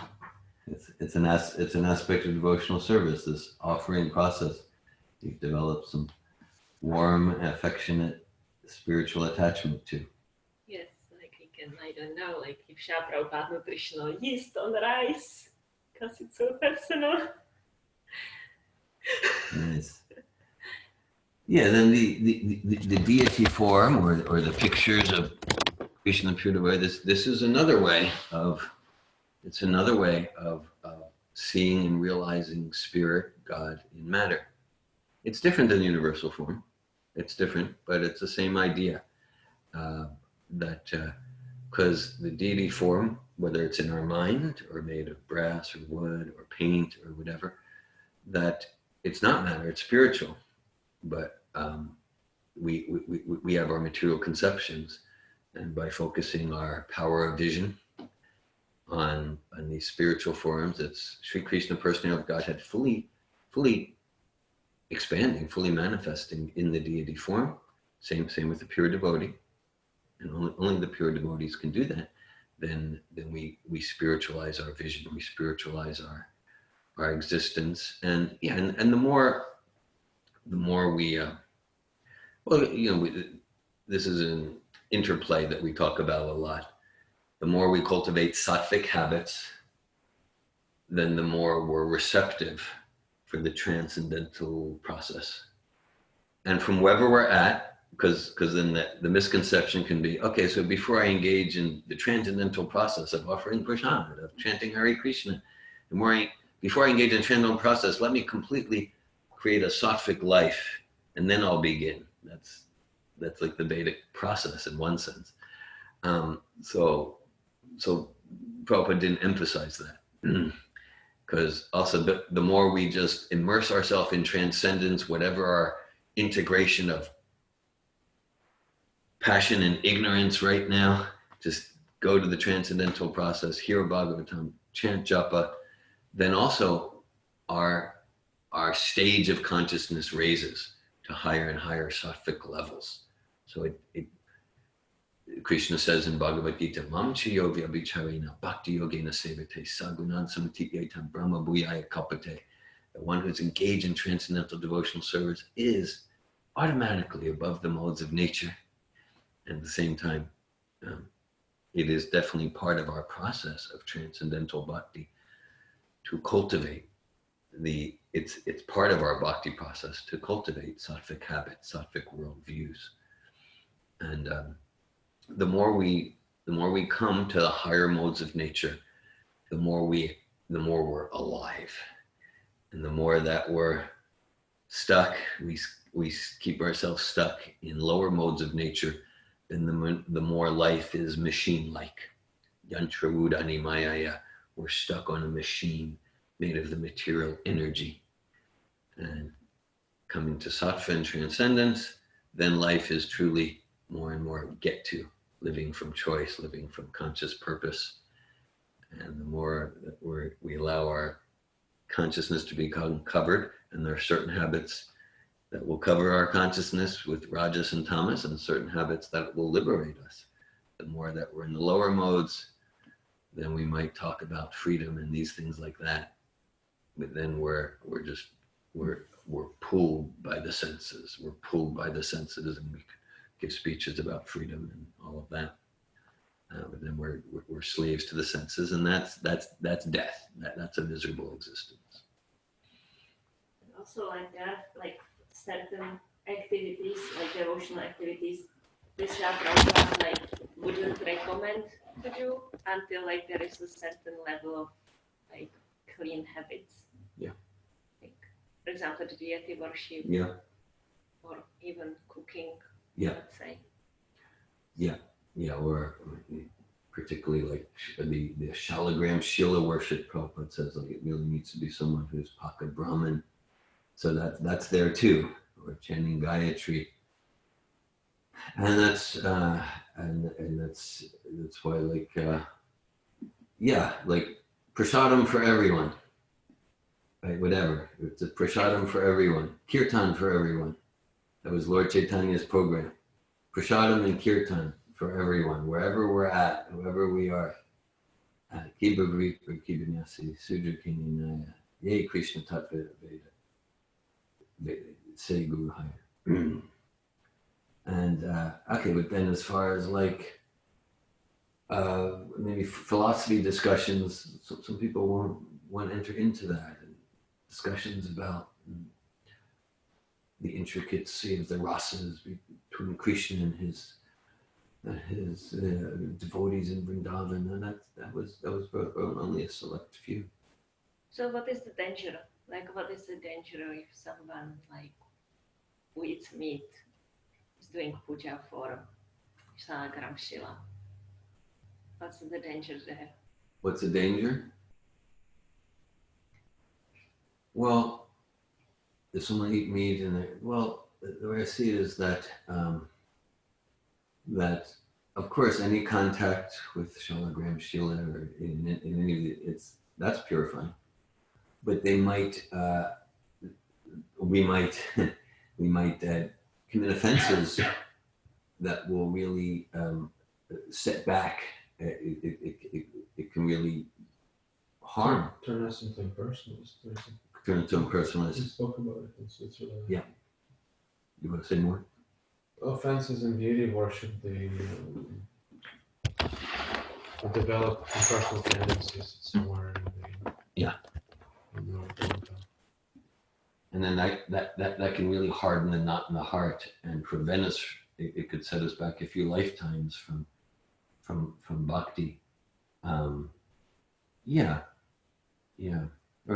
it's an aspect of devotional service. This offering process, you've developed some warm, affectionate, spiritual attachment to. Yes, like we can, I don't know, like if Shah Prabhupada nutritional yeast on rice, because it's so personal. Nice. Yeah, then the deity form or the pictures of Krishna pure devotee, this is another way of seeing and realizing spirit, God in matter. It's different than universal form. It's different, but it's the same idea. Because the deity form, whether it's in our mind or made of brass or wood or paint or whatever, that it's not matter, it's spiritual. But we have our material conceptions, and by focusing our power of vision on these spiritual forms, it's Sri Krishna, personality of Godhead, fully expanding, fully manifesting in the deity form. Same with the pure devotee, and only the pure devotees can do that. Then we spiritualize our vision, we spiritualize our existence, and the more we this is an interplay that we talk about a lot. The more we cultivate sattvic habits, then the more we're receptive for the transcendental process. And from wherever we're at, because then the misconception can be, okay, so before I engage in the transcendental process of offering prasad, of chanting Hare Krishna, before I engage in the transcendental process, let me completely create a sattvic life, and then I'll begin. That's like the Vedic process in one sense. So Prabhupada didn't emphasize that. Because also the more we just immerse ourselves in transcendence, whatever our integration of passion and ignorance right now, just go to the transcendental process, hear Bhagavatam, chant japa, then also our stage of consciousness raises to higher and higher sattvic levels. So Krishna says in Bhagavad Gita, Mam Chiyovya Bicharena Bhakti Yogena Sevate Sagunan Samatityetam Brahma Bhuyaya Kalpate. The one who's engaged in transcendental devotional service is automatically above the modes of nature. And at the same time, it is definitely part of our process of transcendental bhakti to cultivate it's part of our bhakti process to cultivate sattvic habits, sattvic worldviews. And the more we come to the higher modes of nature, the more we're alive, and the more that we're stuck, we keep ourselves stuck in lower modes of nature, then the more life is machine-like. Yantra Udani Mayaya, we're stuck on a machine made of the material energy. And coming to sattva and transcendence, then life is truly more and more get to, living from choice, living from conscious purpose. And the more that we allow our consciousness to become covered, and there are certain habits that will cover our consciousness with rajas and tamas, and certain habits that will liberate us. The more that we're in the lower modes, then we might talk about freedom and these things like that. But then we're pulled by the senses. We're pulled by the senses, and we give speeches about freedom and all of that. But then we're slaves to the senses, and that's death. That's a miserable existence. Also, like that, like certain activities, like devotional activities, this Prabhupada like wouldn't recommend to do until like there is a certain level of like clean habits. Yeah. Like, for example, the deity worship. Yeah. Or even cooking. Yeah. Let's say. Yeah, or particularly like the Shalagram Shila worship, Prabhupada says like it really needs to be someone who's Paka Brahmin. So that's there too. Or chanting Gayatri. And that's and that's why like like prasadam for everyone, right? Whatever, it's a prasadam for everyone, kirtan for everyone. That was Lord Chaitanya's program. Prasadam and kirtan for everyone, wherever we're at, whoever we are. Kiba Vripa Kibanyasi Sudra Kininaya Ye Krishna Tattva Veda Say Guru Higher. And okay, but then as far as like maybe philosophy discussions, some people won't enter into that, and discussions about the intricacy of the rasas between Krishna and his devotees in Vrindavan, and that was only a select few. So what is the danger? Like, what is the danger if someone like who eats meat is doing puja for Salagram Shila? What's the danger there? What's the danger? Well, if someone eat meat and the way I see it is that that of course any contact with Shalagram Shila or in any of it, that's purifying. But they might we might commit offenses that will really set back. It can really harm. Turn us into impersonalists. Turn into impersonalists. We spoke about it in Switzerland. Yeah. You want to say more? Offenses in deity worship, they develop impersonal tendencies somewhere in the and then that can really harden the knot in the heart and prevent us. It could set us back a few lifetimes from bhakti. Or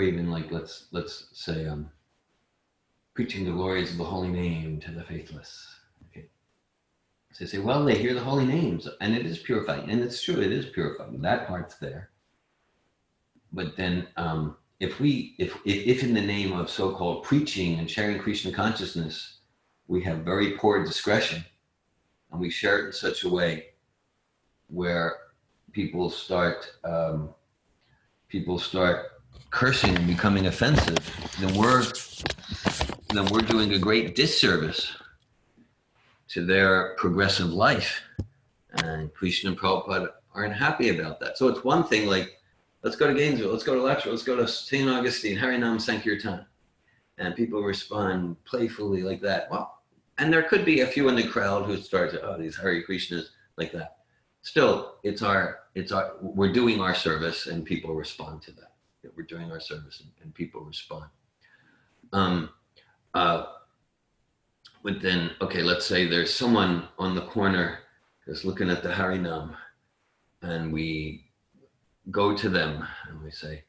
even like let's say preaching the glories of the holy name to the faithless. Okay. So they say, well, they hear the holy names, and it is purifying, and it's true, it is purifying. That part's there. But then, if in the name of so-called preaching and sharing Krishna consciousness, we have very poor discretion, and we share it in such a way where people start cursing and becoming offensive, then we're doing a great disservice to their progressive life. And Krishna and Prabhupada aren't happy about that. So it's one thing like, let's go to Gainesville, let's go to Lecture, let's go to St. Augustine, Harinam Sankirtan. And people respond playfully like that. Well, and there could be a few in the crowd who start to, these Hare Krishnas like that. Still, we're doing our service and people respond to that. We're doing our service and people respond. But then, okay, let's say there's someone on the corner that's looking at the Harinam, and we go to them and we say,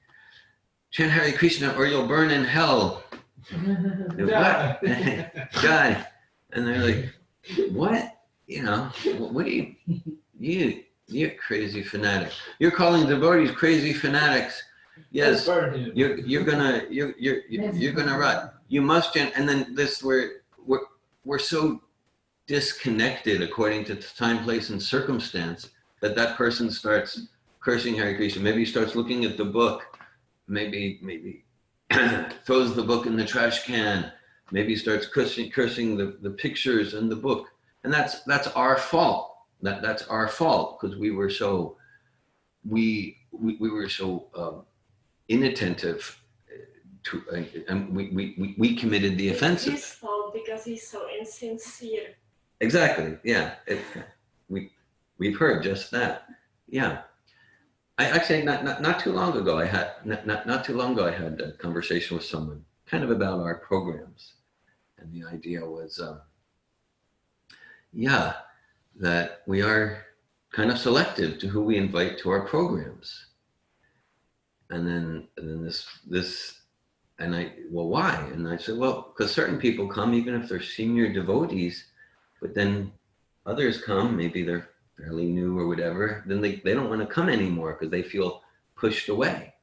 chant Hare Krishna or you'll burn in hell. What? God. And they're like, what? What are you're crazy fanatic. You're calling devotees crazy fanatics. Yes, you're gonna rot. You must chant. And then we're so disconnected according to time, place, and circumstance that person starts cursing Hare Krishna. Maybe he starts looking at the book. Maybe throws the book in the trash can. Maybe he starts cursing the pictures in the book. And that's our fault. That's our fault because we were so inattentive to, and we committed the offensive. It's his fault because he's so insincere. Exactly. Yeah. We've heard just that. Yeah. I actually not too long ago I had a conversation with someone kind of about our programs, and the idea was that we are kind of selective to who we invite to our programs. And then this and why? And I said, well, because certain people come even if they're senior devotees, but then others come, maybe they're fairly new or whatever, then they don't want to come anymore because they feel pushed away.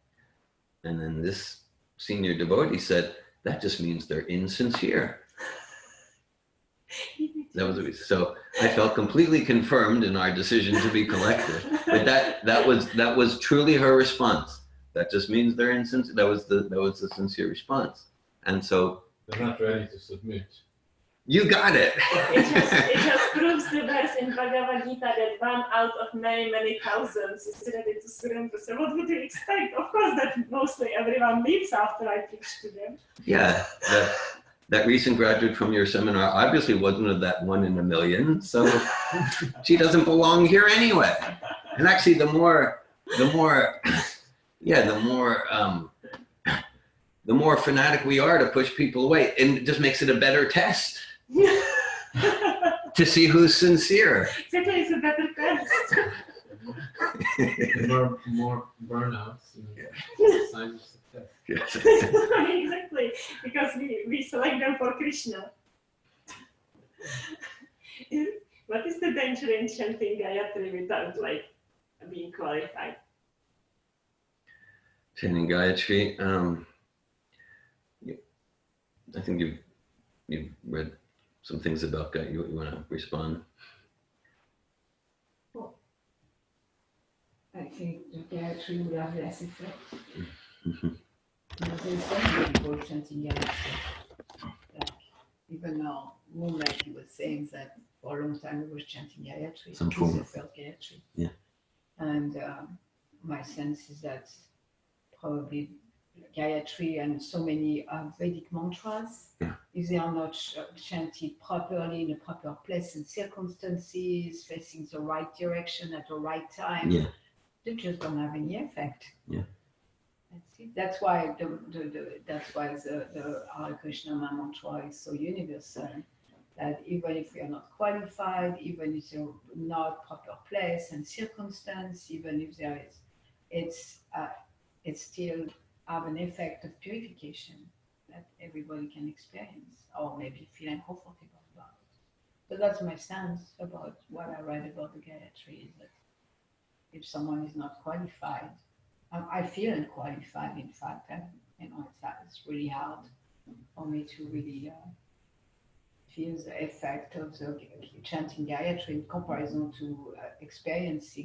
And then this senior devotee said, that just means they're insincere. That was the reason. So I felt completely confirmed in our decision to be collective. But that was truly her response. That just means they're insincere. That was the sincere response. And so They're not ready to submit. you got it. It just proves the verse in Bhagavad Gita that one out of many, many thousands is ready to surrender. So what would you expect? Of course that mostly everyone leaves after I preach to them. Yeah. That recent graduate from your seminar obviously wasn't of that 1 in a million. So she doesn't belong here anyway. And actually the more fanatic we are to push people away, and it just makes it a better test to see who's sincere. Exactly, it's a better test. More burnouts. Signs of success. Yes. Exactly, because we select them for Krishna. What is the danger in chanting Gayatri without being qualified? Chanting Gayatri. I think you've read some things about Gayatri. You want to respond? I think the Gayatri will have less effect. Mm-hmm. There's so many people chanting Gayatri. Like, even now, Moon, like he was saying that for a long time we were chanting Gayatri. Some This form. is the first Gayatri. Yeah. And my sense is that probably Gayatri and so many Vedic mantras, if they are not chanted properly in a proper place and circumstances, facing the right direction at the right time, they just don't have any effect. Yeah. That's it. That's why the Hare Krishna mantra is so universal. That even if we are not qualified, even if you're not proper place and circumstance, even if there is, it's still have an effect of purification that everybody can experience, or maybe feel uncomfortable about. So that's my sense about what I read about the Gayatri, is that if someone is not qualified, I feel unqualified, in fact, and it's really hard for me to really feel the effect of the chanting Gayatri in comparison to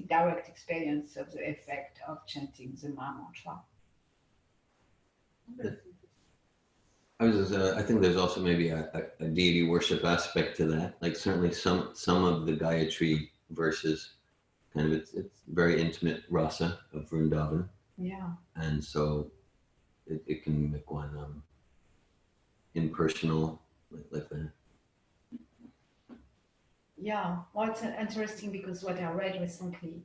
direct experience of the effect of chanting the mantra. I think there's also maybe a deity worship aspect to that. Like certainly some of the Gayatri verses, kind of it's very intimate rasa of Vrindavan. Yeah. And so it can make one impersonal like that. Yeah, well, it's interesting because what I read recently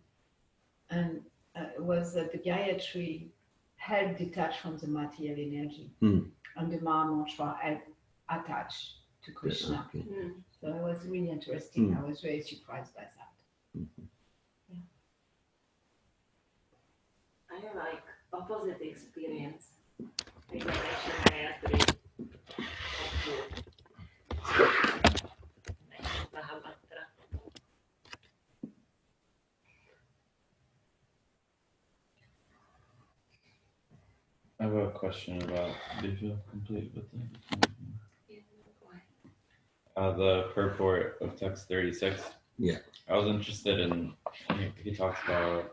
was that the Gayatri helped detach from the material energy, and the mantra helped attach to Krishna. Okay. So it was really interesting. I was very surprised by that. Mm-hmm. I have like opposite experience. Like when I chant Gayatri, I have a question about, do you feel complete with the purport of text 36? Yeah. I was interested in, he talks about,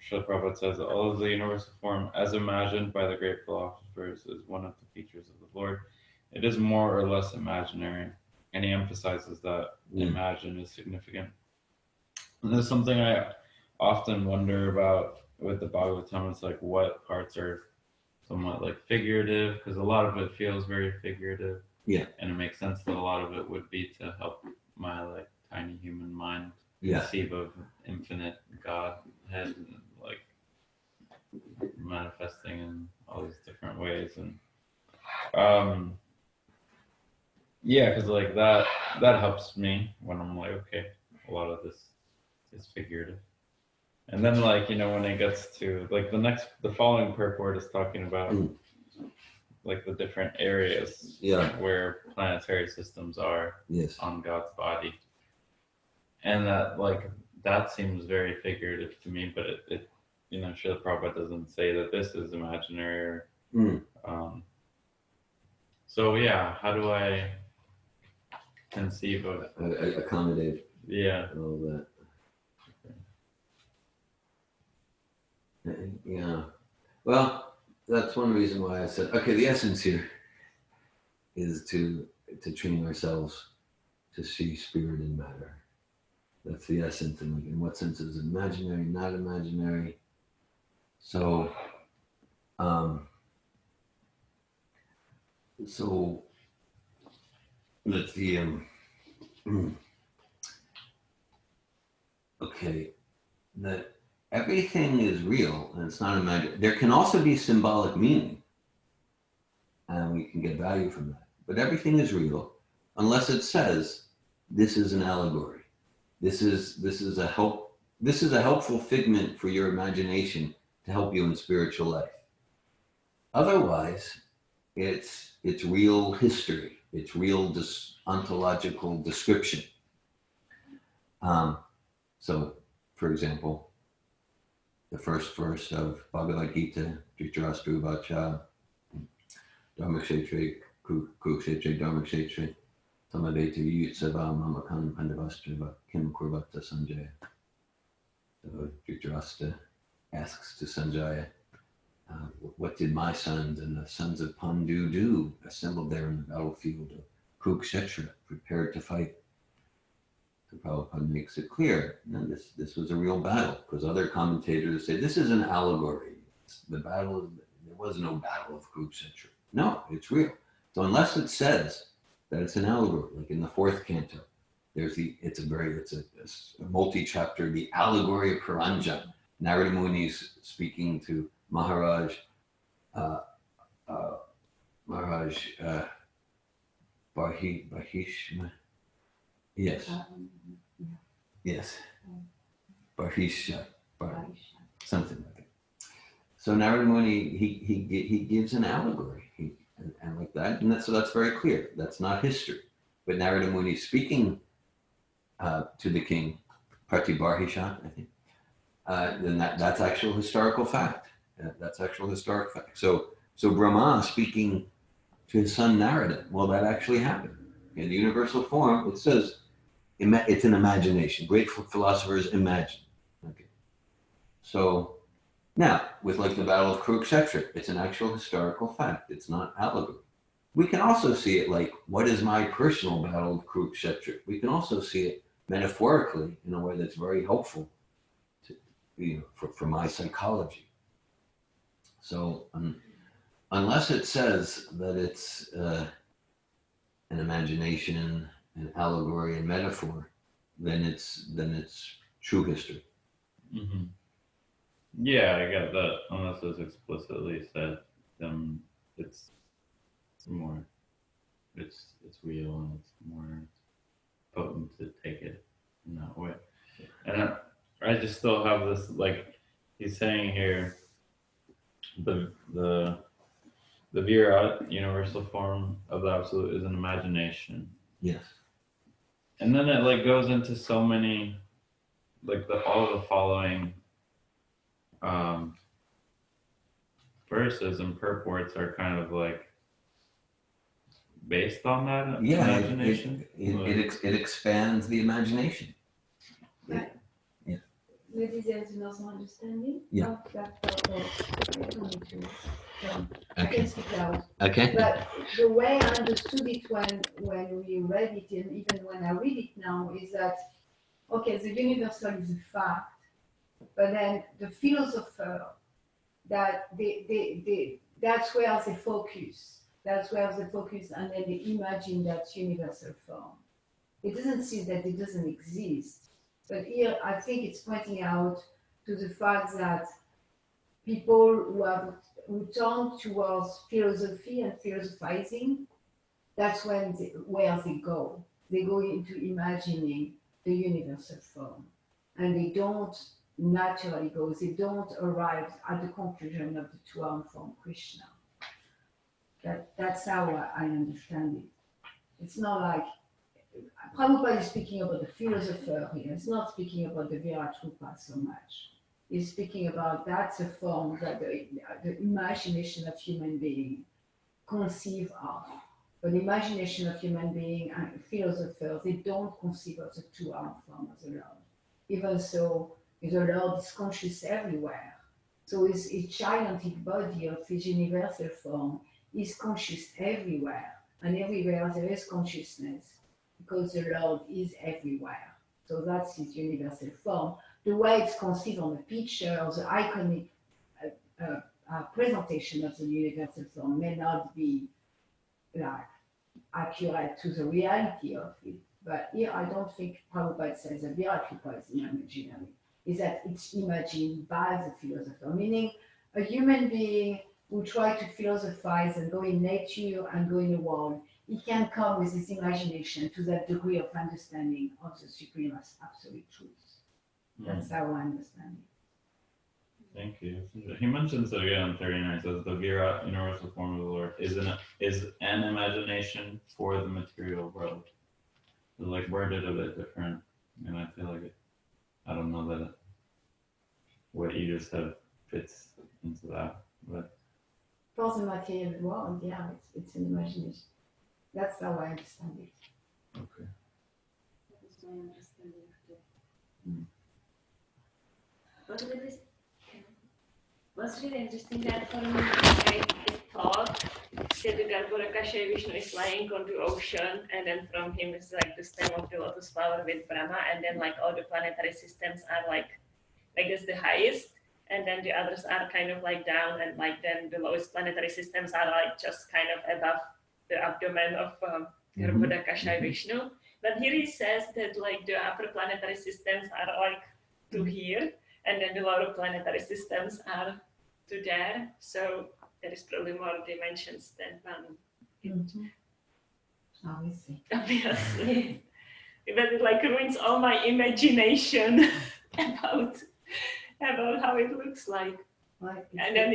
Srila Prabhupada says, all of the universal form as imagined by the great philosophers is one of the features of the Lord. It is more or less imaginary. And he emphasizes that imagine is significant. And there's something I often wonder about with the Bhagavatam, is like what parts are somewhat like figurative, because a lot of it feels very figurative. Yeah. And it makes sense that a lot of it would be to help my like tiny human mind conceive of infinite Godhead, and like manifesting in all these different ways. And because like that helps me when I'm like, okay, a lot of this is figurative. And then like, when it gets to like the following purport is talking about like the different areas where planetary systems are on God's body. And that seems very figurative to me, but it Srila Prabhupada doesn't say that this is imaginary or, so yeah, how do I conceive of. accommodate Yeah. all that. Yeah. Well, that's one reason why I said, okay, the essence here is to train ourselves to see spirit and matter. That's the essence. And in what sense is it imaginary, not imaginary? So, let's see. Okay, that everything is real and it's not imaginary. There can also be symbolic meaning, and we can get value from that. But everything is real, unless it says this is an allegory. This is a helpful figment for your imagination to help you in spiritual life. Otherwise, it's real history. It's real ontological description. So, for example, the first verse of Bhagavad Gita, Dhritarashtra Uvacha, Dharmakshetre, Kurukshetre, Dharmakshetre, Samadeta Yutsava Mamakan Pandavastrava Kim Kurvata Sanjaya. So Dhritarashtra asks to Sanjaya, what did my sons and the sons of Pandu do, assembled there in the battlefield of Kurukshetra, prepared to fight? So Prabhupada makes it clear, this was a real battle, because other commentators say this is an allegory. The battle, there was no battle of Kurukshetra. No, it's real. So unless it says that it's an allegory, like in the 4th canto, it's a multi-chapter, the allegory of Puranjan. Narada Muni's speaking to Maharaj Bahishma. Yes. Yes. Bahisha. Something like that. So Narada Muni, he gives an allegory, and like that, and so that's very clear. That's not history. But Narada Muni speaking to the king, Pratibarhisha, I think, then that's actual historical fact. That's actual historic fact. So Brahma speaking to his son Narada, well, that actually happened. In the universal form, it says it's an imagination. Great philosophers imagine. Okay. So now, with like the Battle of Kurukshetra, it's an actual historical fact. It's not allegory. We can also see it like, what is my personal battle of Kurukshetra? We can also see it metaphorically in a way that's very helpful to, for my psychology. So unless it says that it's an imagination, an allegory, and metaphor, then it's true history. Mm-hmm. Yeah, I get that. Unless it's explicitly said, then it's more, it's real and it's more potent to take it in that way. And I just still have this, like he's saying here, the Dhira, universal form of the absolute, is an imagination. Yes. And then it like goes into so many, like all the following verses and purports are kind of like based on that imagination. It expands the imagination. Right. Yeah. Maybe there's also understanding Yeah. of that purpose. I don't need to. I Okay. can speak out. Okay. But the way I understood it when we read it, and even when I read it now, is that, okay, the universal is a fact, but then the philosopher, that that's where they focus. That's where they focus, and then they imagine that universal form. It doesn't say that it doesn't exist, but here I think it's pointing out to the fact that people who turn towards philosophy and philosophizing, that's where they go. They go into imagining the universal form, and they don't naturally go. They don't arrive at the conclusion of the two-armed form Krishna. That's how I understand it. It's not like Prabhupada is speaking about the philosopher here. It's not speaking about the Viratrupa so much. He's speaking about that's a form that the imagination of human being conceive of. But the imagination of human beings and philosophers, they don't conceive of the two-armed form of the Lord. Even so, the Lord is conscious everywhere. So his gigantic body of his universal form is conscious everywhere. And everywhere there is consciousness, because the Lord is everywhere. So that's his universal form. The way it's conceived on the picture, or the iconic presentation of the universal form may not be like accurate to the reality of it. But here I don't think Prabhupada says that Viratrupa is imaginary. Is that it's imagined by the philosopher, meaning a human being who try to philosophize and go in nature and go in the world, he can come with his imagination to that degree of understanding of the supreme absolute truth. That's how I understand it. Thank you. He mentions it again in 39, says the Virat, universal form of the Lord, is an imagination for the material world. It's like worded a bit different, and I feel like I don't know that what you just said fits into that, but For the material world, yeah, it's an imagination. That's how I understand it. okay. That's my understanding too. But with this, what's really interesting that for me, I thought that the Garbhorakasha Vishnu is lying on the ocean, and then from him is like the stem of the lotus flower with Brahma, and then like all the planetary systems are like it's the highest, and then the others are kind of like down, and like then the lowest planetary systems are like just kind of above the abdomen of Garbhorakasha Vishnu. But here he says that like the upper planetary systems are like to here, and then the lower planetary systems are to there. So there is probably more dimensions than one. Obviously. Obviously. But it like ruins all my imagination about how it looks like. Like And then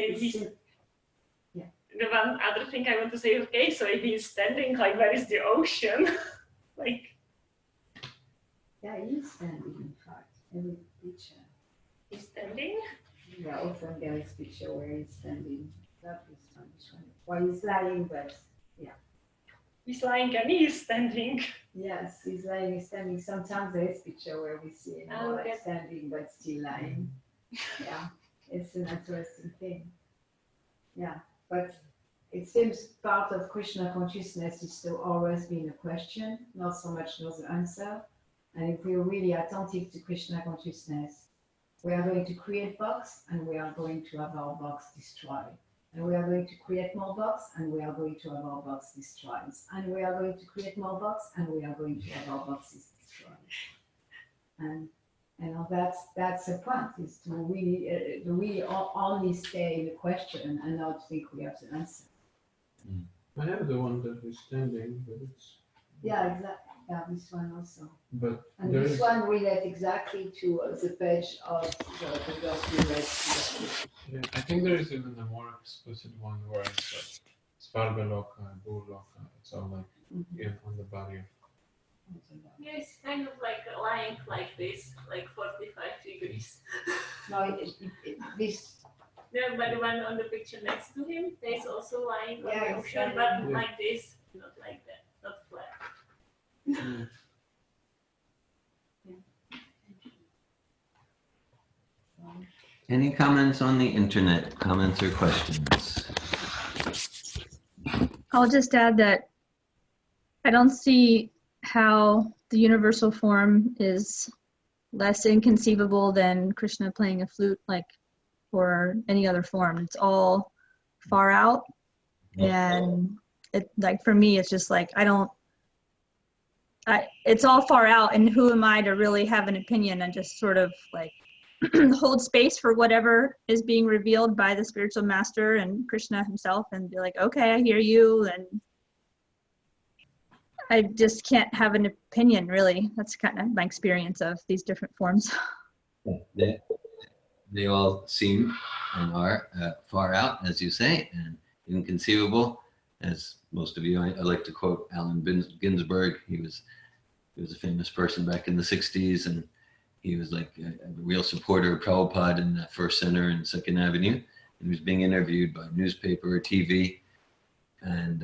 the one other thing I want to say, okay, so if he's standing, like where is the ocean? Like yeah, he's standing in fact. Every picture. he's standing? Yeah, often there is picture where he's standing. That is one. Well, he's lying, but yeah. He's lying and he's standing. Yes, he's lying, he's standing. Sometimes there is picture where we see him more like standing but still lying. Yeah, it's an interesting thing. Yeah, but it seems part of Krishna consciousness is to always be in a question, not so much know the answer. And if we're really attentive to Krishna consciousness, we are going to create box and we are going to have our box destroyed. And we are going to create more box and we are going to have our box destroyed. And we are going to create more box and we are going to have our boxes destroyed. And that's the point, is to really only stay in the question and not think we have the answer. I have the one that is standing, but it's. Yeah, exactly. Yeah, this one also. But and there this is, one relates exactly to the page of the verse we read today. yeah, I think there is even a more explicit one where it's like Svargaloka and Bhuloka. It's all like on the body of. Yeah, it's kind of like lying like this, like 45 degrees. No, this. Yeah, but the one on the picture next to him, there's also lying on the Yeah, ocean, exactly. but like this, not like that, not flat. Any comments on the internet? Comments or questions? I'll just add that I don't see how the universal form is less inconceivable than Krishna playing a flute, like, or any other form. It's all far out, and it, like, for me, it's just like it's all far out, and who am I to really have an opinion and just sort of like hold space for whatever is being revealed by the spiritual master and Krishna himself, and be like, okay, I hear you, and I just can't have an opinion, really. That's kind of my experience of these different forms. They all seem and are far out, as you say, and inconceivable. As most of you, I like to quote Allen Ginsberg. He was a famous person back in the 60s, and he was like a real supporter of Prabhupada in the First Center and Second Avenue. And he was being interviewed by newspaper or TV. And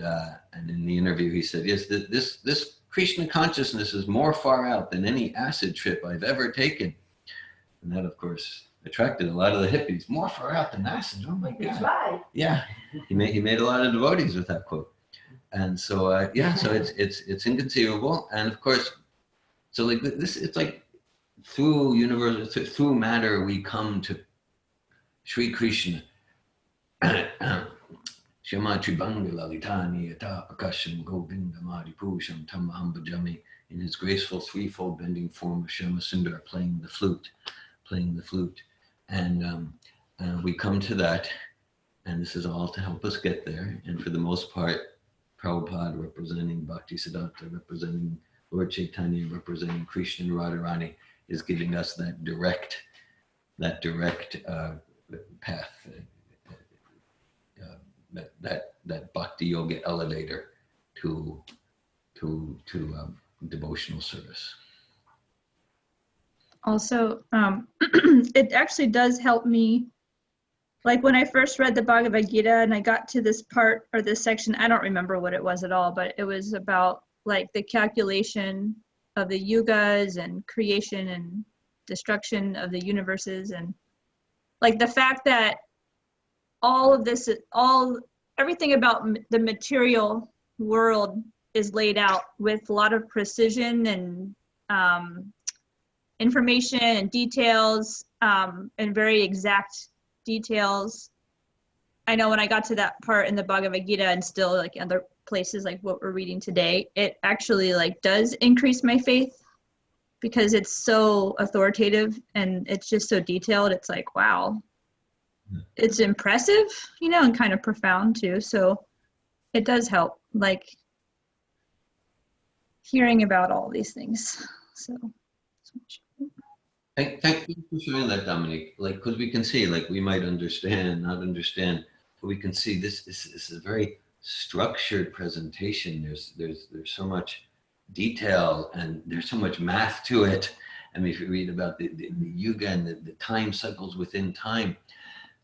in the interview, he said, yes, this Krishna consciousness is more far out than any acid trip I've ever taken. And that, of course, attracted a lot of the hippies. More far out than acid. Oh my That's God. right. Yeah, he made a lot of devotees with that quote. And so yeah, so it's inconceivable. And of course, so like this, it's like through universe, through matter, we come to Sri Krishna. Shama Tribanga Lalitani Yata Prakasham Govinda Maripusham Tamaham Bhajami, in his graceful threefold bending form of Shama Sundar playing the flute. And we come to that, and this is all to help us get there. And for the most part, Prabhupada representing Bhakti Siddhanta, representing Lord Chaitanya, representing Krishna and Radharani, is giving us that direct path, that Bhakti Yoga elevator to devotional service. Also, it actually does help me. Like when I first read the Bhagavad Gita and I got to this part or this section, I don't remember what it was at all, but it was about like the calculation of the yugas and creation and destruction of the universes, and like the fact that all of this, everything about the material world is laid out with a lot of precision and information and details, and very exact details. I know when I got to that part in the Bhagavad Gita, and still like other places like what we're reading today, it actually like does increase my faith because it's so authoritative and it's just so detailed. It's like, wow, it's impressive, you know, and kind of profound too. So it does help, like hearing about all these things. So Thank you for sharing that, Dominique. Like, because we can see, like, we might understand, not understand, but we can see this is a very structured presentation. There's so much detail and there's so much math to it. I mean, if you read about the yuga and the time cycles within time.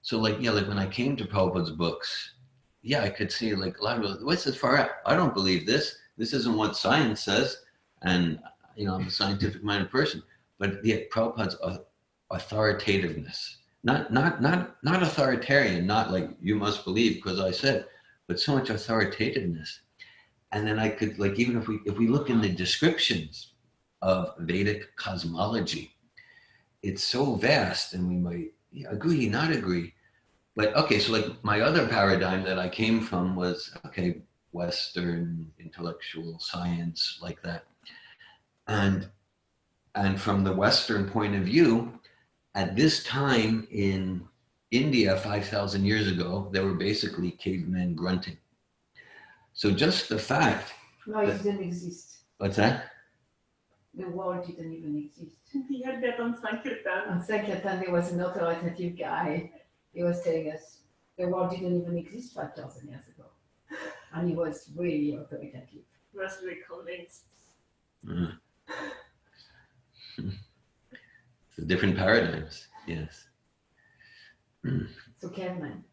So, like, yeah, like when I came to Prabhupada's books, yeah, I could see like a lot of, what's this far out? I don't believe this. This isn't what science says. And, you know, I'm a scientific minded person. But yet Prabhupada's authoritativeness, not authoritarian, not like you must believe because I said, but so much authoritativeness. And then I could, like, even if we look in the descriptions of Vedic cosmology, it's so vast, and we might agree, not agree. But okay, so like my other paradigm that I came from was, okay, Western intellectual science, like that. And from the Western point of view, at this time in India, 5,000 years ago, they were basically cavemen grunting. So just the fact. No, it didn't exist. What's that? The world didn't even exist. He had that on Sankirtan. On Sankirtan, there was an authoritative guy. He was telling us the world didn't even exist 5,000 years ago. And he was really authoritative. He was really convinced. Mm. So different paradigms, yes. So caveman.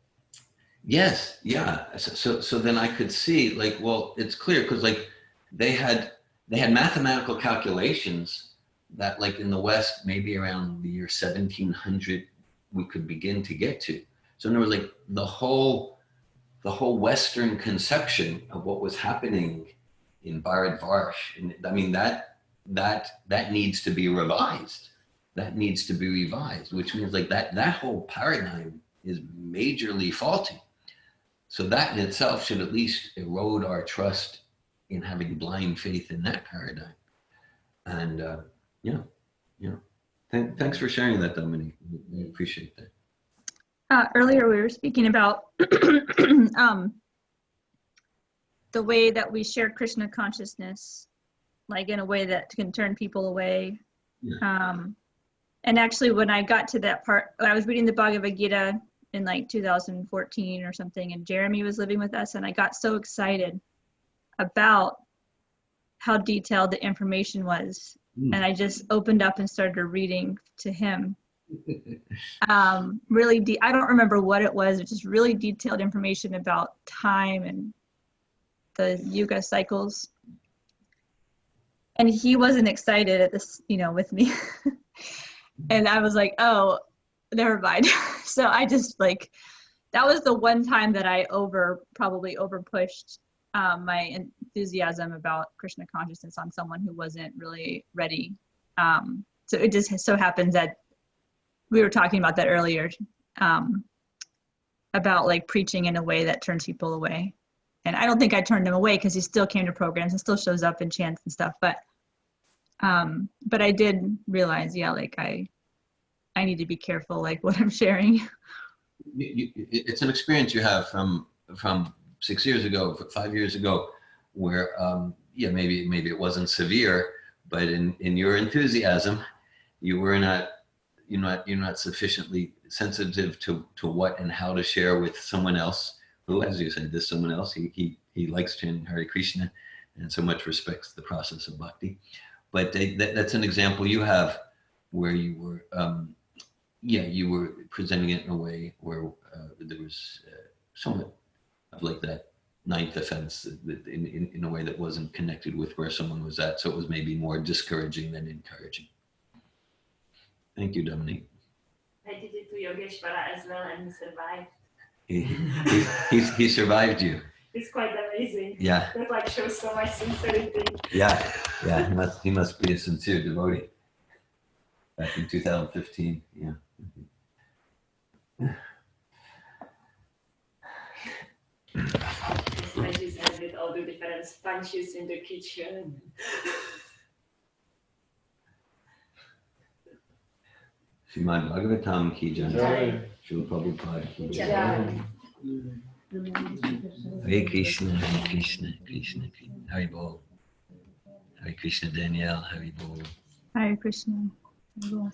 Yes, yeah. So then I could see, like, well, it's clear because like they had mathematical calculations that, like in the West, maybe around the year 1700, we could begin to get to. So in other words, like the whole Western conception of what was happening in Bharatvarsh, and I mean that needs to be revised. That needs to be revised, which means like that whole paradigm is majorly faulty. So that in itself should at least erode our trust in having blind faith in that paradigm. And thanks for sharing that, Dominique. I appreciate that. Earlier we were speaking about the way that we share Krishna consciousness, like in a way that can turn people away. Yeah. And actually when I got to that part, I was reading the Bhagavad Gita in like 2014 or something, and Jeremy was living with us, and I got so excited about how detailed the information was. And I just opened up and started reading to him. Really I don't remember what it was. It's just really detailed information about time and the yuga cycles. And he wasn't excited at this, with me. And I was like, oh, never mind. So I just that was the one time that I probably over pushed my enthusiasm about Krishna consciousness on someone who wasn't really ready. So it just so happens that we were talking about that earlier, about preaching in a way that turns people away. And I don't think I turned him away because he still came to programs and still shows up and chants and stuff. But I did realize, I need to be careful, what I'm sharing. It's an experience you have from 6 years ago, 5 years ago, where maybe it wasn't severe, but in your enthusiasm, you're not sufficiently sensitive to what and how to share with someone else who, as you said, this someone else, he likes chanting Hare Krishna and so much respects the process of bhakti. But that's an example you have where you were, you were presenting it in a way where there was somewhat of that ninth offense in a way that wasn't connected with where someone was at. So it was maybe more discouraging than encouraging. Thank you, Dominique. I did it to Yogeshwara as well, and he survived. He survived you. It's quite amazing. Yeah. That shows so much sincerity. Yeah. He must be a sincere devotee. Back in 2015, yeah. I just had all the different sponges in the kitchen. Srimad Bhagavatam ki jai. Srila Prabhupada ki jai. Hare Krishna, Hare Krishna, Krishna Krishna, Hare Bol. Hare Krishna, Danielle, Hare Bol. Hare Krishna. Hare Bol.